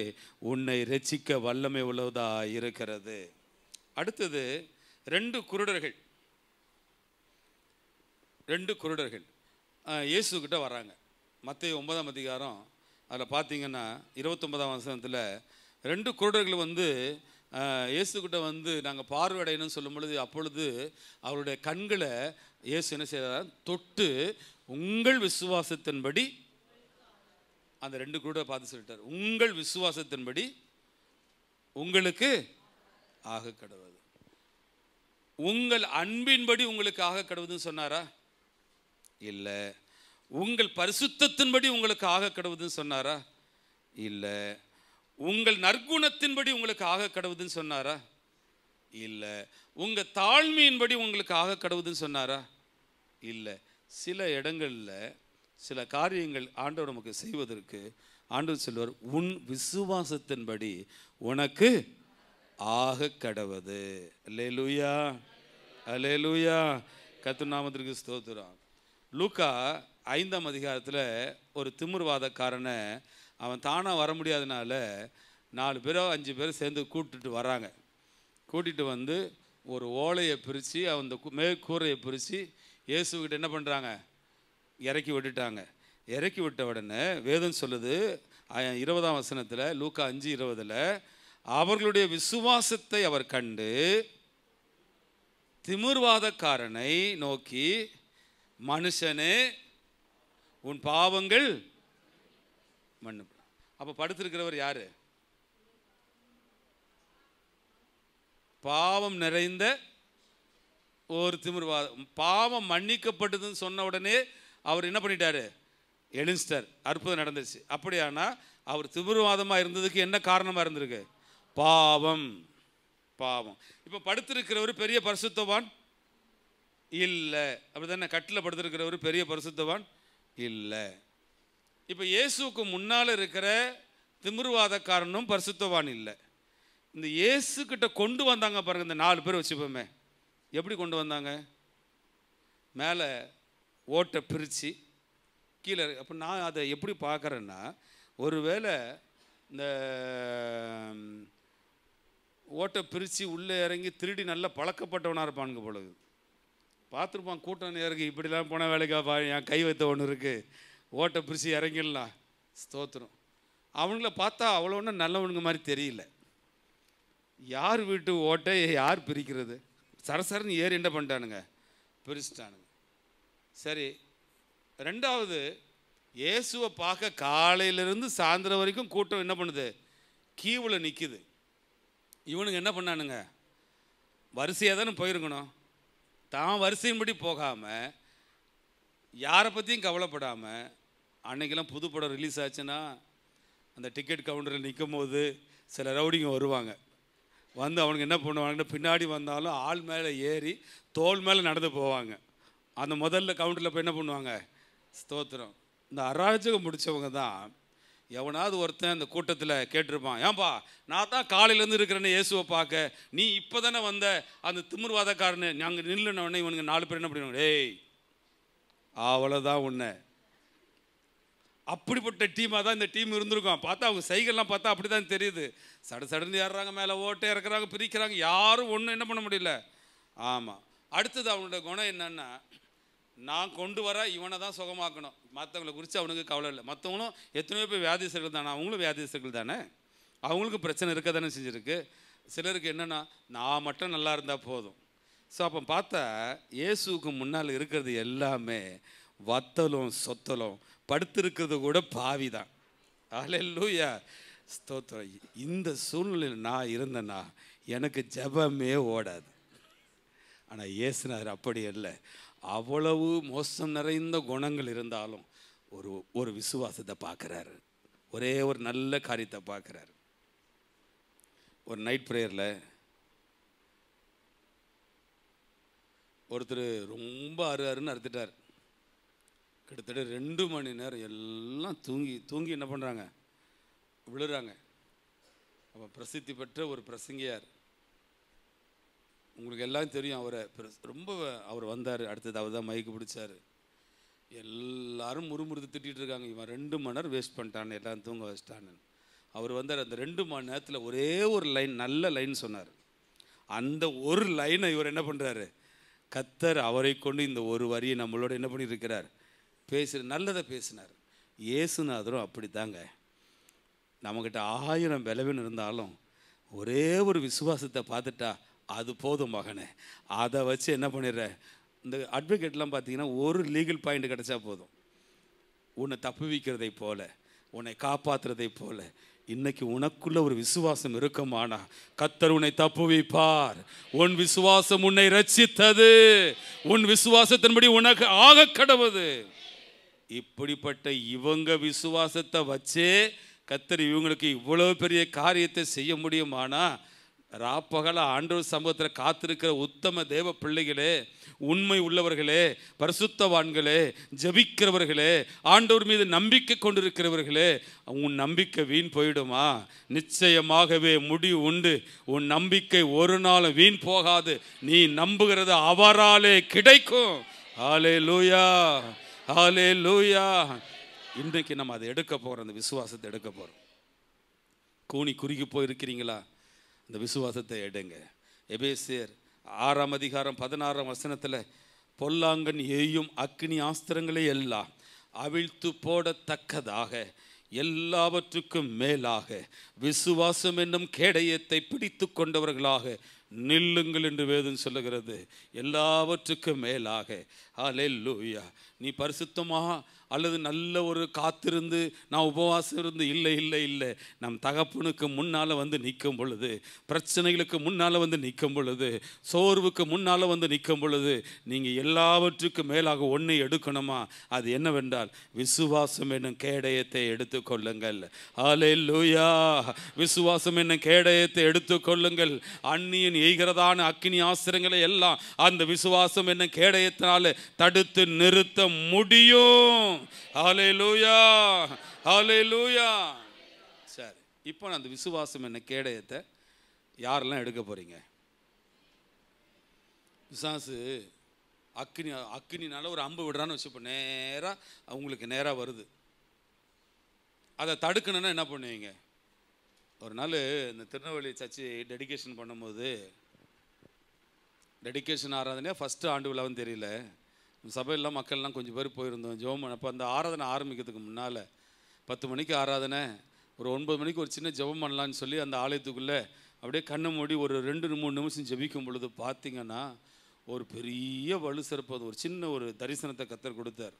உன்னை ரட்சிக்க வல்லமை உள்ளதா இருக்கிறது. அடுத்தது 2 குருடர்கள் இயேசுக்கிட்ட வராங்க. மத்தேயு 9ஆம் அதிகாரம் அதில் பார்த்தீங்கன்னா 29ஆம் வசனத்தில் 2 குருடர்கள் வந்து இயேசுக்கிட்ட வந்து நாங்கள் பார்வையடையணும்னு சொல்லும் பொழுது, அப்பொழுது அவருடைய கண்களை இயேசு என்ன செய்தார்? தொட்டு உங்கள் விசுவாசத்தின்படி, அந்த 2 குருடரை பார்த்து சொல்லிட்டார், உங்கள் விசுவாசத்தின்படி உங்களுக்கு ஆக கடவுது. உங்கள் அன்பின்படி உங்களுக்கு ஆக கடவுதுன்னு சொன்னாரா? இல்லை. உங்கள் பரிசுத்தத்தின்படி உங்களுக்கு ஆக கடவுதுன்னு சொன்னாரா? இல்லை. உங்கள் நற்குணத்தின்படி உங்களுக்கு ஆக கடவுதுன்னு சொன்னாரா? இல்லை. உங்கள் தாழ்மையின்படி உங்களுக்கு ஆக கடவுதுன்னு சொன்னாரா? இல்லை. சில இடங்களில் சில காரியங்கள் ஆண்டவர் நமக்கு செய்வதற்கு ஆண்டவர் சொல்வார், உன் விசுவாசத்தின்படி உனக்கு ஆக கடவுது. அல்லேலூயா, அல்லேலூயா. கர்த்தர் நாமத்திற்கு ஸ்தோத்திரம். லூக்கா 5ஆம் அதிகாரத்தில் ஒரு திமிர்வாதக்காரனை அவன் தானாக வர முடியாதனால 4 பேரோ 5 பேர் சேர்ந்து கூட்டிகிட்டு வந்து ஒரு ஓலையை பிரித்து அந்த மேற்கூரையை பிரித்து இயேசுக்கிட்ட என்ன பண்ணுறாங்க? இறக்கி விட்டுட்டாங்க. இறக்கி விட்ட உடனே வேதம் சொல்லுது 20ஆம் வசனத்தில், லூக்கா 5:20, அவர்களுடைய விசுவாசத்தை அவர் கண்டு திமிர்வாதக்காரனை நோக்கி, மனுஷனே உன் பாவங்கள் மன்னிப்பு. அப்போ படுத்திருக்கிறவர் யாரு? பாவம் நிறைந்த ஒரு திமிர்வாதம். பாவம் மன்னிக்கப்பட்டதுன்னு சொன்ன உடனே அவர் என்ன பண்ணிட்டாரு? எழுந்துட்டார். அற்புதம் நடந்துச்சு. அப்படியானா அவர் திமிர்வாதமாக இருந்ததுக்கு என்ன காரணமாக இருந்திருக்கு? பாவம். இப்போ படுத்திருக்கிறவர் பெரிய பரிசுத்தவான் இல்லை, அப்படிதானே? கட்டில் படுத்திருக்கிறவர் பெரிய பரிசுத்தவான் இல்லை. இப்போ இயேசுக்கு முன்னால் இருக்கிற திமிர்வாதக்காரனும் பரிசுத்தவான் இல்லை. இந்த இயேசுக்கிட்ட கொண்டு வந்தாங்க பாருங்க, இந்த 4 பேர் வச்சுப்போமே, எப்படி கொண்டு வந்தாங்க? மேலே ஓட்டை பிரித்து கீழே. அப்போ நான் அதை எப்படி பார்க்குறேன்னா, ஒருவேளை இந்த ஓட்டை பிரித்து உள்ளே இறங்கி திருடி நல்லா பழக்கப்பட்டவனாக இருப்பானுங்க பொழுது பார்த்துருப்பான். கூட்டம் இறங்கி இப்படிலாம் போன வேலைக்காப்பா, என் கை வைத்த ஒன்று இருக்குது, ஓட்டை பிரித்து இறங்கிடலாம், ஸ்தோத்திரம். அவங்கள பார்த்தா அவ்வளோ ஒன்றும் நல்லவனுங்க மாதிரி தெரியல. யார் வீட்டு ஓட்டை யார் பிரிக்கிறது? சரசரன்னு ஏறி என்ன பண்ணிட்டானுங்க? பிரிச்சுட்டானுங்க. சரி, 2வது, இயேசுவை பார்க்க காலையிலேருந்து சாயந்தரம் வரைக்கும் கூட்டம் என்ன பண்ணுது? கியூவில் நிற்கிது. இவனுங்க என்ன பண்ணானுங்க? வரிசையாக தானே போயிருக்கணும். தான் வரிசையின்படி போகாமல், யாரை பற்றியும் கவலைப்படாமல், அன்றைக்கெல்லாம் புது படம் ரிலீஸ் ஆச்சுன்னா அந்த டிக்கெட் கவுண்டரில் நிற்கும் போது சில ரவுடிங்க வருவாங்க. வந்து அவனுக்கு என்ன பண்ணுவாங்கன்னு, பின்னாடி வந்தாலும் ஆள் மேலே ஏறி தோல் மேலே நடந்து போவாங்க. அந்த முதல்ல கவுண்டரில் போய் என்ன பண்ணுவாங்க? ஸ்தோத்திரம். இந்த அராஜகம் முடித்தவங்க தான் எவனாவது ஒருத்தன் அந்த கூட்டத்தில் கேட்டிருப்பான், ஏன்பா நான் தான் காலையிலேருந்து இருக்கிறேன்னு இயேசுவை பார்க்க, நீ இப்போ தானே வந்த அந்த திமிர்வாதக்காரனு நாங்கள் நில்லுனவொடனே இவனுங்க 4 பேர் என்ன பண்ணுவாங்க? டேய் அவ்வளோதான் உன்னை. அப்படிப்பட்ட டீமாக தான் இந்த டீம் இருந்திருக்கும். பார்த்தா அவங்க சைகள்லாம் பார்த்தா அப்படி தான் தெரியுது. சடன்னு ஏறுறாங்க, மேலே ஓட்டை இறக்குறாங்க, பிரிக்கிறாங்க, யாரும் ஒன்றும் என்ன பண்ண முடியல. ஆமாம். அடுத்தது அவனோட குணம் என்னன்னா, நான் கொண்டு வர இவனை தான் சுகமாக்கணும், மற்றவங்களை குறித்து அவனுக்கு கவலை இல்லை. மற்றவங்களும் எத்தனையோ பேர் வியாதிஸ்தர்கள் தானே, அவங்களும் வியாதிஸ்தர்கள் தானே, அவங்களுக்கும் பிரச்சனை இருக்க தானே செஞ்சுருக்கு. சிலருக்கு என்னென்னா நான் மட்டும் நல்லா இருந்தால் போதும். ஸோ அப்போ பார்த்தா இயேசுக்கு முன்னால் இருக்கிறது எல்லாமே வத்தலும் சொத்தலும், படுத்திருக்கிறது கூட பாவி தான். அல்லேலூயா, ஸ்தோத்திரம். இந்த சூழ்நிலையில் நான் இருந்தேன்னா எனக்கு ஜெபமே ஓடாது. ஆனால் இயேசுனார் அப்படி இல்லை. அவ்வளவு மோசம் நிறைந்த குணங்கள் இருந்தாலும் ஒரு விசுவாசத்தை பார்க்குறாரு, ஒரே ஒரு நல்ல காரியத்தை பார்க்குறாரு. ஒரு நைட் ப்ரேயரில் ஒருத்தர் ரொம்ப அருன்னு அறுத்துட்டார். கிட்டத்தட்ட 2 மணி நேரம் எல்லாம் தூங்கி என்ன பண்ணுறாங்க? விழுறாங்க. அப்போ பிரசித்தி பெற்ற ஒரு பிரசங்கியார், உங்களுக்கு எல்லாம் தெரியும் அவரை, ரொம்ப அவர் வந்தார். அடுத்தது அவர் தான் மைக்கு பிடிச்சார். எல்லாரும் முறுமுறுத்து திட்டிகிட்டு இருக்காங்க, இவன் 2 மணி நேரம் வேஸ்ட் பண்ணிட்டான்னு, எல்லாம் தூங்க வச்சிட்டான்னு. அவர் வந்தார். அந்த 2 மணி நேரத்தில் ஒரே ஒரு லைன், நல்ல லைன் சொன்னார். அந்த ஒரு லைனை இவர் என்ன பண்ணுறாரு? கர்த்தர் அவரை கொண்டு இந்த ஒரு வரியை நம்மளோட என்ன பண்ணியிருக்கிறார்? நல்லதை பேசினார். இயேசுநாதரும் அப்படி தாங்க. நம்மக்கிட்ட 1000 பலவீனம் இருந்தாலும் ஒரே ஒரு விசுவாசத்தை பார்த்துட்டா அது போதும் மகனே. அதை வச்சு என்ன பண்ணிடுற? இந்த அட்வொகேட்லாம் பார்த்தீங்கன்னா ஒரு லீகல் பாயிண்ட் கிடச்சா போதும். உன்னை தப்புவிக்கிறதை போல, உன்னை காப்பாற்றுறதை போல, இன்னைக்கு உனக்குள்ள ஒரு விசுவாசம் இருக்குமானா கர்த்தர் உன்னை தப்புவிப்பார். உன் விசுவாசம் உன்னை ரட்சித்தது, உன் விசுவாசத்தின்படி உனக்கு ஆக கடவுது. இப்படிப்பட்ட இவங்க விசுவாசத்தை வச்சே கர்த்தர் இவங்களுக்கு இவ்வளவு பெரிய காரியத்தை செய்ய முடியுமானா, ராப்பகல ஆண்டவர் சமூகத்தில் காத்திருக்கிற உத்தம தேவ பிள்ளைகளே, உண்மை உள்ளவர்களே, பரிசுத்தவான்களே, ஜபிக்கிறவர்களே, ஆண்டவர் மீது நம்பிக்கை கொண்டிருக்கிறவர்களே, உன் நம்பிக்கை வீண் போயிடுமா? நிச்சயமாகவே முடிவு உண்டு. உன் நம்பிக்கை ஒரு நாள் வீண் போகாது. நீ நம்புகிறது அவராலே கிடைக்கும். ஹல்லேலூயா, ஹல்லேலூயா. இன்றைக்கு நம்ம அதை எடுக்க போகிறோம், அந்த விசுவாசத்தை எடுக்க போகிறோம். கூனி குறுகி போயிருக்கிறீங்களா? அந்த விசுவாசத்தை எடுங்க. எபேசியர் 6ஆம் அதிகாரம் 16ஆம் வசனத்தில், பொல்லாங்கன் ஏயும் அக்கினி ஆஸ்திரங்களை எல்லாம் அவிழ்த்து போடத்தக்கதாக எல்லாவற்றுக்கும் மேலாக விசுவாசம் என்னும் கேடயத்தை பிடித்து கொண்டவர்களாக நில்லுங்கள் என்று வேதம் சொல்லுகிறது. எல்லாவற்றுக்கும் மேலாக. ஹல்லேலூயா. நீ பரிசுத்தமா அல்லது நல்ல ஒரு காத்திருந்து நான் உபவாசம் இருந்து இல்லை இல்லை இல்லை, நம் தகப்பனுக்கு முன்னால் வந்து நிற்கும் பொழுது, பிரச்சனைகளுக்கு முன்னால் வந்து நிற்கும் பொழுது, சோர்வுக்கு முன்னால் வந்து நிற்கும் பொழுது, நீங்கள் எல்லாவற்றுக்கும் மேலாக ஒன்றை எடுக்கணுமா? அது என்னவென்றால் விசுவாசம் என்னும் கேடயத்தை எடுத்துக்கொள்ளுங்கள். ஹல்லேலூயா. விசுவாசம் என்னும் கேடயத்தை எடுத்துக்கொள்ளுங்கள். அந்நியன் எய்கிறதான அக்கினி ஆஸ்திரங்களை எல்லாம் அந்த விசுவாசம் என்னும் கேடயத்தினால தடுத்து நிறுத்த முடியும். ஹல்லேலூயா, ஹல்லேலூயா. சரி, இப்போ அந்த விசுவாசம் என்ன கேடயத்தை யாரெல்லாம் எடுக்க போறீங்க? பிசாசு அக்கினினால ஒரு அம்பு விடுறான்னு வச்சுப்போம், நேராக அவங்களுக்கு நேராக வருது. அதை தடுக்கணும்னா என்ன பண்ணுவீங்க? ஒரு நாள் இந்த திருநெல்வேலி சர்ச்சு டெடிகேஷன் பண்ணும்போது, டெடிகேஷன் ஆராதனையாக ஃபஸ்ட்டு ஆண்டு விழாவும் தெரியல, சபையெல்லாம் மக்கள்லாம் கொஞ்சம் பேர் போயிருந்தோம் ஜெபம். அப்போ அந்த ஆராதனை ஆரம்பிக்கிறதுக்கு முன்னால் 10 மணிக்கு ஆராதனை, ஒரு 9 மணிக்கு ஒரு சின்ன ஜெபம் பண்ணலான்னு சொல்லி அந்த ஆலயத்துக்குள்ளே அப்படியே கண்ணை மூடி ஒரு 2-3 நிமிஷம் ஜெபிக்கும் பொழுது பார்த்தீங்கன்னா ஒரு பெரிய வலு சிறப்பு, அது ஒரு சின்ன ஒரு தரிசனத்தை கர்த்தர் கொடுத்தார்.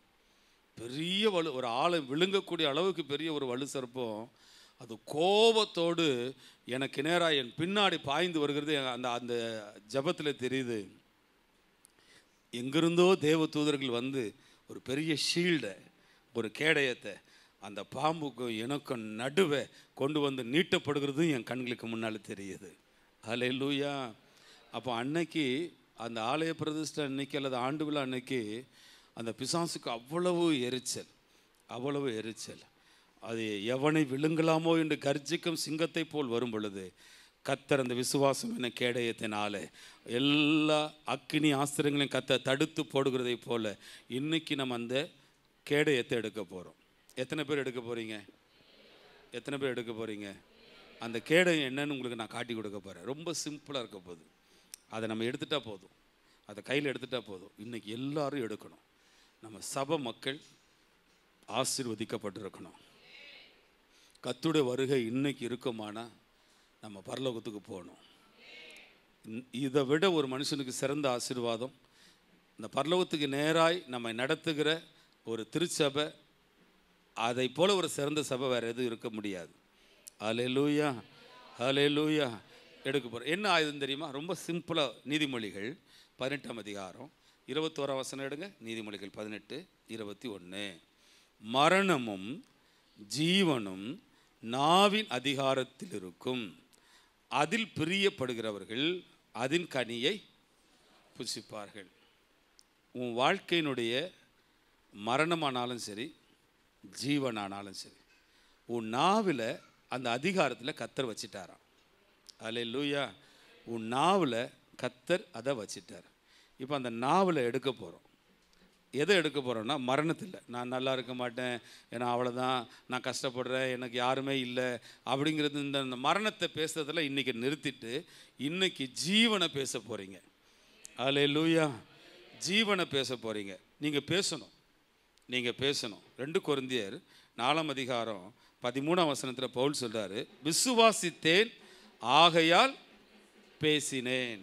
பெரிய வலு, ஒரு ஆளை விழுங்கக்கூடிய அளவுக்கு பெரிய ஒரு வலு சிறப்பும், அது கோபத்தோடு எனக்கு நேராக என் பின்னாடி பாய்ந்து வருகிறது. அந்த அந்த ஜெபத்தில் தெரியுது. எங்கிருந்தோ தேவ தூதர்கள் வந்து ஒரு பெரிய ஷீல்டை, ஒரு கேடயத்தை அந்த பாம்புக்கும் எனக்கும் நடுவே கொண்டு வந்து நீட்டப்படுகிறதும் என் கண்களுக்கு முன்னால் தெரியுது. ஹல்லேலூயா. அப்போ அன்னைக்கு அந்த ஆலய பிரதிஷ்டை அன்னைக்கு அல்லது ஆண்டு விழா அன்னைக்கு அந்த பிசாசுக்கு அவ்வளவு எரிச்சல். அது எவனை விழுங்கலாமோ என்று கர்ஜிக்கும் சிங்கத்தை போல் வரும் பொழுது கர்த்தர் அந்த விசுவாசம் என கேடயத்தினால எல்லா அக்கினி ஆஸ்திரங்களையும் கர்த்தர் தடுத்து போடுகிறதை போல இன்னைக்கு நம்ம அந்த கேடயத்தை எடுக்க போகிறோம். எத்தனை பேர் எடுக்க போகிறீங்க? அந்த கேடயம் என்னன்னு உங்களுக்கு நான் காட்டி கொடுக்க போகிறேன். ரொம்ப சிம்பிளாக இருக்க போகுது. அதை நம்ம எடுத்துட்டா போதும், அதை கையில் எடுத்துட்டா போதும். இன்றைக்கி எல்லாரும் எடுக்கணும். நம்ம சபை மக்கள் ஆசீர்வதிக்கப்பட்டிருக்கணும். கர்த்தருடைய வருகை இன்னைக்கு இருக்குமானா நம்ம பரலோகத்துக்கு போகணும். இதை விட ஒரு மனுஷனுக்கு சிறந்த ஆசீர்வாதம் இந்த பரலோகத்துக்கு நேராய் நம்ம நடத்துகிற ஒரு திருச்சபை, அதை போல ஒரு சிறந்த சபை வேறு எதுவும் இருக்க முடியாது. ஹல்லேலூயா, ஹல்லேலூயா. எடுக்க போகிறோம். என்ன ஆயுதம் தெரியுமா? ரொம்ப சிம்பிளாக. நீதிமொழிகள் 18ஆம் அதிகாரம் 21ஆம் வசனம் எடுங்க. நீதிமொழிகள் 18:21. மரணமும் ஜீவனும் நாவின் அதிகாரத்தில் இருக்கும், அதில் பிரியப்படுகிறவர்கள் அதன் கனியை புசிப்பார்கள். உன் வாழ்க்கையினுடைய மரணமானாலும் சரி, ஜீவனானாலும் சரி, உன் நாவில் அந்த அதிகாரத்தில் கர்த்தர் வச்சிட்டாராம். அல்லேலூயா. உன் நாவில் கர்த்தர் அதை வச்சிட்டார். இப்போ அந்த நாவில் எடுக்க போகிறோம். எதை எடுக்க போகிறோன்னா மரணத்தில். நான் நல்லா இருக்க மாட்டேன், ஏன்னா அவ்வளோதான், நான் கஷ்டப்படுறேன், எனக்கு யாருமே இல்லை அப்படிங்கிறது இந்த மரணத்தை பேசுறதில் இன்றைக்கி நிறுத்திட்டு இன்றைக்கி ஜீவனை பேச போகிறீங்க. அல்லேலூயா. ஜீவனை பேச போகிறீங்க. நீங்கள் பேசணும். 2 கொரிந்தியர் 4ஆம் அதிகாரம் 13ஆம் வசனத்தில் பவுல் சொல்கிறாரு, விசுவாசித்தேன் ஆகையால் பேசினேன்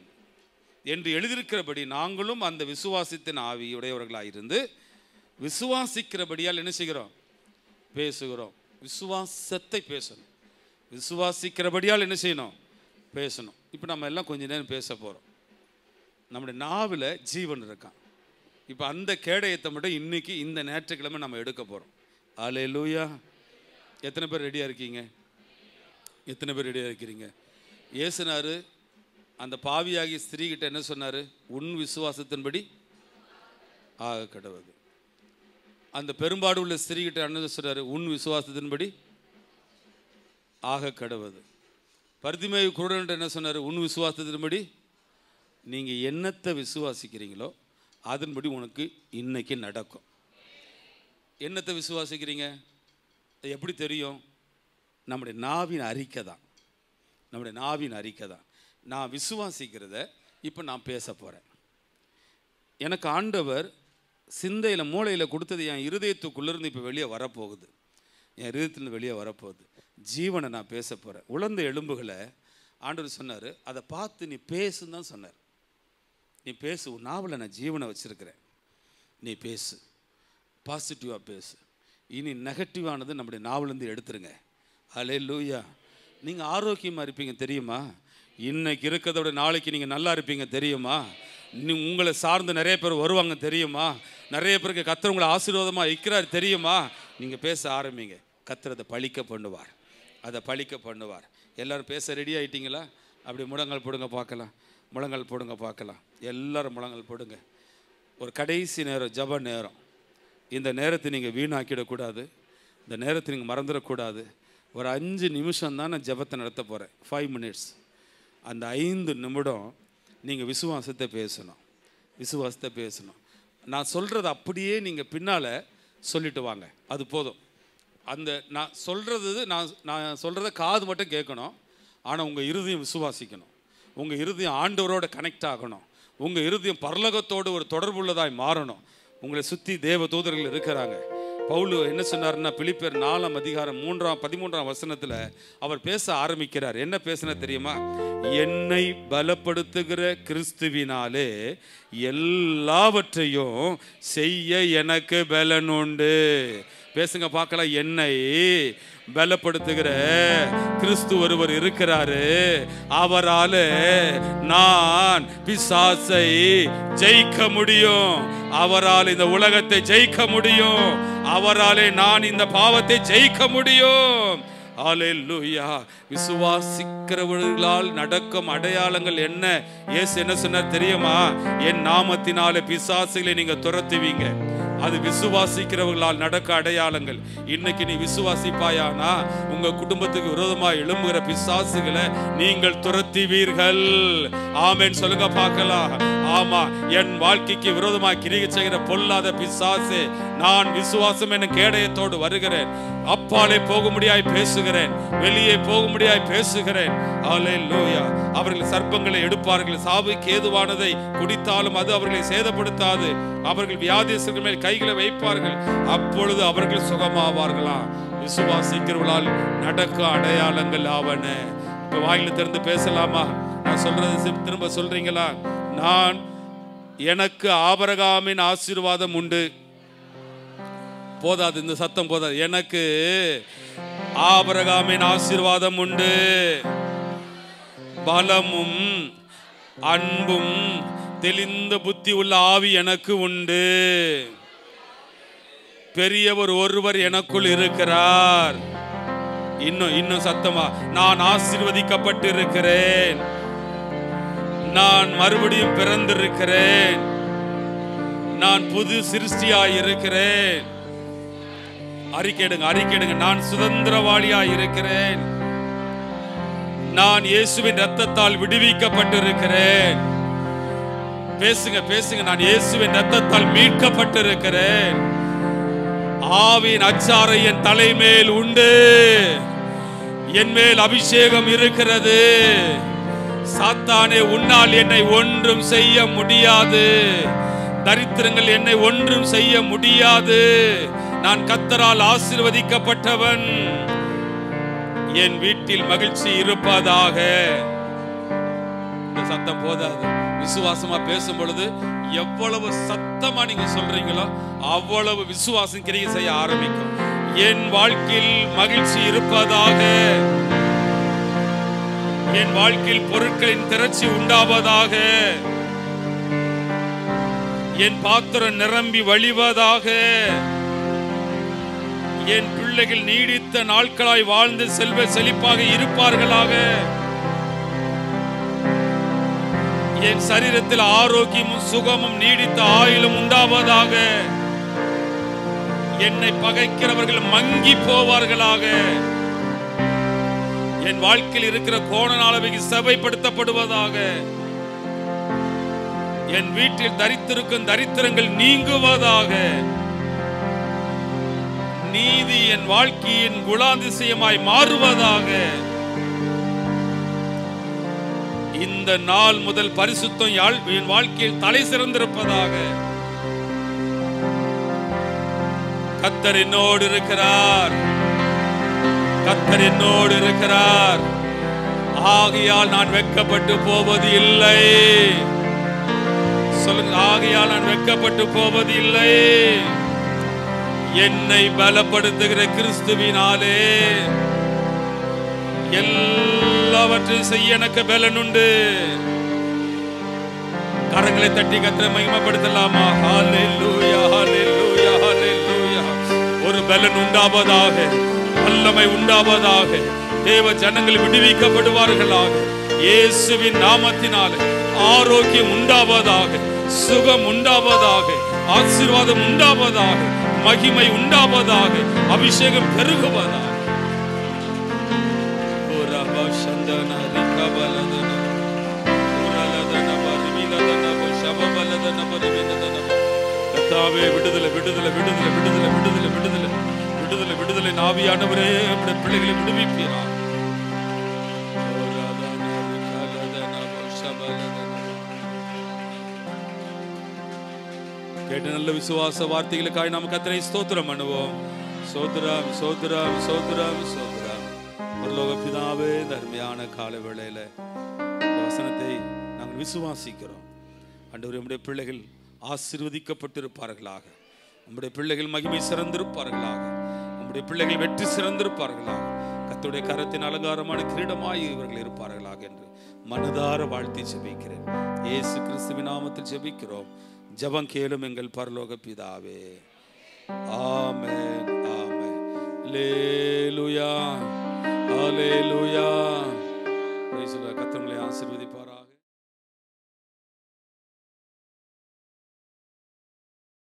என்று எழுதியிருக்கிறபடி நாங்களும் அந்த விசுவாசத்தின் ஆவியுடையவர்களாயிருந்து விசுவாசிக்கிறபடியால் என்ன செய்கிறோம்? பேசுகிறோம். விசுவாசத்தை பேசணும். விசுவாசிக்கிறபடியால் என்ன செய்யணும்? பேசணும். இப்போ நம்ம எல்லாம் கொஞ்ச நேரம் பேச போகிறோம். நம்முடைய நாவில் ஜீவன் இருக்கான். இப்போ அந்த கேடயத்தை மட்டும் இன்னைக்கு இந்த ஞாயிற்றுக்கிழமை நம்ம எடுக்க போகிறோம். அல்லேலூயா. எத்தனை பேர் ரெடியாக இருக்கீங்க? ஏசுனாரு அந்த பாவியாகிய ஸ்திரீகிட்ட என்ன சொன்னார்? உன் விசுவாசத்தின்படி ஆக கடவுது. அந்த பெரும்பாடு உள்ள ஸ்திரீகிட்ட என்ன சொன்னார்? உன் விசுவாசத்தின்படி ஆக கடவுது. பர்திமேயு குருடன்ட்ட என்ன சொன்னார்? உன் விசுவாசத்தின்படி. நீங்கள் என்னத்தை விசுவாசிக்கிறீங்களோ அதன்படி உனக்கு இன்னைக்கு நடக்கும். என்னத்தை விசுவாசிக்கிறீங்க? எப்படி தெரியும்? நம்முடைய நாவின் அறிக்கை தான். நான் விசுவாசிக்கிறத இப்போ நான் பேச போகிறேன். எனக்கு ஆண்டவர் சிந்தையில் மூளையில் கொடுத்தது என் இருதயத்துக்குள்ளேருந்து இப்போ வெளியே வரப்போகுது. என் இருதயத்துலேருந்து வெளியே வரப்போகுது. ஜீவனை நான் பேச போகிறேன். உலர்ந்த எலும்புகளை ஆண்டவர் சொன்னார், அதை பார்த்து நீ பேசுன்னு தான் சொன்னார். நீ பேசு. உன் நாவில் நான் ஜீவனை வச்சுருக்கிறேன். நீ பேசு. பாசிட்டிவாக பேசு. இனி நெகட்டிவானது நம்முடைய நாவிலேருந்து எடுத்துருங்க. அல்லேலூயா. நீங்கள் ஆரோக்கியமாக இருப்பீங்க தெரியுமா? இன்னைக்கு இருக்கிறத விட நாளைக்கு நீங்கள் நல்லா இருப்பீங்க தெரியுமா? உங்களை சார்ந்து நிறைய பேர் வருவாங்க தெரியுமா? நிறைய பேருக்கு கர்த்தர் உங்களை ஆசீர்வாதமாக இருக்கிறார் தெரியுமா? நீங்கள் பேச ஆரம்பிங்க. கர்த்தர் அதை பழிக்க பண்ணுவார். எல்லோரும் பேச ரெடி ஆகிட்டீங்களா? அப்படி முழங்கால் போடுங்க பார்க்கலாம். எல்லோரும் முழங்கால் போடுங்க. ஒரு கடைசி நேரம், ஜப நேரம். இந்த நேரத்தை நீங்கள் வீணாக்கிடக்கூடாது. இந்த நேரத்தை நீங்கள் மறந்துடக்கூடாது. ஒரு 5 நிமிஷம் தான் நான் ஜபத்தை நடத்த போகிறேன். 5 minutes. அந்த 5 நிமிடம் நீங்கள் விசுவாசத்தை பேசணும். நான் சொல்கிறத அப்படியே நீங்கள் பின்னால் சொல்லிட்டு வாங்க. அது போதும். அந்த நான் சொல்கிறத காது மட்டும் கேட்கணும். ஆனால் உங்கள் இருதயம் விசுவாசிக்கணும். உங்கள் இருதயம் ஆண்டவரோட கனெக்ட் ஆகணும். உங்கள் இருதயம் பரலோகத்தோடு ஒரு தொடர்புள்ளதாய் மாறணும். உங்களை சுற்றி தேவ தூதர்கள் இருக்கிறாங்க. பவுல் என்ன சொன்னார்னா, பிலிப்பியர் 4ஆம் அதிகாரம் 13ஆம் வசனத்தில் அவர் பேச ஆரம்பிக்கிறார். என்ன பேசினா தெரியுமா? என்னை பலப்படுத்துகிற கிறிஸ்துவினாலே எல்லாவற்றையும் செய்ய எனக்கு பலன் உண்டு. பேசுங்க பார்க்கலாம். என்னை பலப்படுத்துகிற கிறிஸ்து ஒருவர் இருக்கிறாரு. அவரால் நான் பிசாசை ஜெயிக்க முடியும். அவரால் இந்த உலகத்தை ஜெயிக்க முடியும். அவராலே நான் இந்த பாவத்தை ஜெயிக்க முடியும். ஹல்லேலூயா. விசுவாசிக்கிறவர்களால் நடக்கும் அடையாளங்கள் என்ன? இயேசு என்ன சொன்னார் தெரியுமா? என் நாமத்தினாலே பிசாசுகளை நீங்க துரத்துவீங்க. அது விசுவாசிக்கிறவர்களால் நடக்க அடையாளங்கள். இன்னைக்கு நீ விசுவாசிப்பாயானா உங்க குடும்பத்துக்கு விரோதமாக எழும்புகிற பிசாசுகளை நீங்கள் துரத்துவீர்கள். ஆமென் சொல்லுங்க பார்க்கலாம். ஆமா, என் வாழ்க்கைக்கு விரோதமாக கிரியை செய்கிற பொல்லாத பிசாசு, நான் விசுவாசம் என்ற கேடயத்தோடு வருகிறேன். அப்பாலே போக முடியாய் பேசுகிறேன், வெளியே போக முடியாய் பேசுகிறேன். ஹல்லேலூயா. அவர்கள் சர்ப்பங்களை எடுப்பார்கள், சாவுக்கு ஏதுவானதை குடித்தாலும் அது அவர்களை சேதப்படுத்தாது. அவர்கள் வியாதியஸ்தர்கள் மேல் கைகளை வைப்பார்கள், அப்பொழுது அவர்கள் சுகமாவார்களாம். விசுவாசிக்கிறவர்களால் நடக்க அடையாளங்கள் ஆவன. இப்ப வாயில திறந்து பேசலாமா? நான் சொல்றது திரும்ப சொல்றீங்களா? நான் எனக்கு ஆபிரகாமின் ஆசீர்வாதம் உண்டு. போதாது, இந்த சத்தம் போதாது. எனக்கு ஆபிரகாமின் ஆசீர்வாதம் உண்டு. பலமும் அன்பும் தெளிந்த புத்தி உள்ள ஆவி எனக்கு உண்டு. பெரியவர் ஒருவர் எனக்குள் இருக்கிறார். இன்னும் சத்தமா, நான் ஆசீர்வதிக்கப்பட்டு இருக்கிறேன். நான் மறுபடியும் பிறந்திருக்கிறேன். நான் புது சிருஷ்டியாய் இருக்கிறேன். அறிக்கையிடுங்க. நான் சுதந்திரவாளியாய் இருக்கிறேன். நான் இயேசுவின் இரத்தத்தால் விடுவிக்கப்பட்டிருக்கிறேன். பேசுங்க. நான் இயேசுவின் இரத்தத்தால் மீட்கப்பட்டிருக்கிறேன். ஆவியின் அச்சாரை என் தலைமேல் உண்டு. என் மேல் அபிஷேகம் இருக்கிறது. சாத்தானே, உன்னால் என்னை ஒன்றும் செய்ய முடியாது. தரித்திரங்கள் என்னை ஒன்றும் செய்ய முடியாது. நான் கர்த்தரால் ஆசீர்வதிக்கப்பட்டவன். என் வீட்டில் மகிழ்ச்சி இருப்பதாக. இந்த சத்தம் போதாது. விசுவாசமா பேசும் பொழுது எவ்வளவு சத்தமா நீங்க சொல்றீங்களோ அவ்வளவு விசுவாசம் கிரியை செய்ய ஆரம்பிக்கும். என் வாழ்க்கையில் மகிழ்ச்சி இருப்பதாக. என் வாழ்க்கையில் பொருட்களின் திரட்சி உண்டாவதாக. என் பாத்திரம் நிரம்பி வழிவதாக. என் பிள்ளைகள் நீடித்த நாட்களாய் வாழ்ந்து செல்வ செழிப்பாக இருப்பார்களாக. என் சரீரத்தில் ஆரோக்கியமும் சுகமும் நீடித்த ஆயுளும் உண்டாவதாக. என்னை பகைக்கிறவர்கள் மங்கி போவார்களாக. என் வாழ்க்கையில் இருக்கிற கோணநாளவைக்கு சபைப்படுத்தப்படுவதாக. என் வீட்டில் தரித்திருக்கும் தரித்திரங்கள் நீங்குவதாக. நீதி என் வாழ்க்கையின் குணாதிசயமாய் மாறுவதாக. இந்த நாள் முதல் பரிசுத்தம் என் வாழ்க்கையில் தலை சிறந்திருப்பதாக. கர்த்தர் என்னோடு இருக்கிறார். கர்த்தர் என்னோடு இருக்கிறார். ஆகையால் நான் வெட்கப்பட்டு போவது இல்லை. சொல்லுங்க, ஆகையால் நான் வெட்கப்பட்டு போவது இல்லை. என்னை பலப்படுத்துகிற கிறிஸ்துவினாலே எல்லாவற்றையும் செய்ய எனக்கு பலன் உண்டு. கரங்களை தட்டி கர்த்தரை மகிமைப்படுத்தலாமா? ஹல்லேலூயா, ஹல்லேலூயா, ஹல்லேலூயா. ஒரு பலன் உண்டாவதாக, வல்லமை உண்டாவதாக. தேவ ஜனங்கள் விடுவிக்கப்படுவார்களாக. இயேசுவின் நாமத்தினாலே ஆரோக்கியம் உண்டாவதாக, சுகம் உண்டாவதாக, ஆசீர்வாதம் உண்டாவதாக, மகிமை உண்டாவதாக, அபிஷேகம் பெருகுவதாக. விடுதலை விடுதலை விடுதலை விடுதலை விடுதலை விடுதலை விடுதலை விடுதலை. ஆவியானவரே, நம்முடைய பிள்ளைகளை விடுவிப்பீரா. கேட்ட நல்ல விசுவாச வார்த்தைகளுக்காக நாம் கர்த்தரை ஸ்தோத்திரம் பண்ணுவோம். சோத்ரம் சோத்ரம் சோத்ரம் சோத்ரம். பரலோக பிதாவே, தர்மையான கால வேளையில இந்த வசனத்தை நாங்கள் விசுவாசிக்கிறோம். ஆண்டவரே, நம்முடைய பிள்ளைகள் ஆசீர்வதிக்கப்பட்டிருப்பார்களாக. நம்முடைய பிள்ளைகள் மகிமை சிறந்திருப்பார்களாக. நம்முடைய பிள்ளைகள் வெற்றி சிறந்திருப்பார்களாக. கர்த்தருடைய கரத்தின் அலங்காரமான கிரீடமாய் இவர்கள் இருப்பார்களாக என்று மனதார வாழ்த்தி ஜெபிக்கிறேன். இயேசு கிறிஸ்துவின் நாமத்தில் ஜெபிக்கிறோம். ஜெபம் கேளும் எங்கள் பரலோக பிதாவே. ஆமென், ஆமென். அல்லேலூயா. ஹalleluya. கர்த்தர் உங்களை ஆசீர்வதிப்பார்.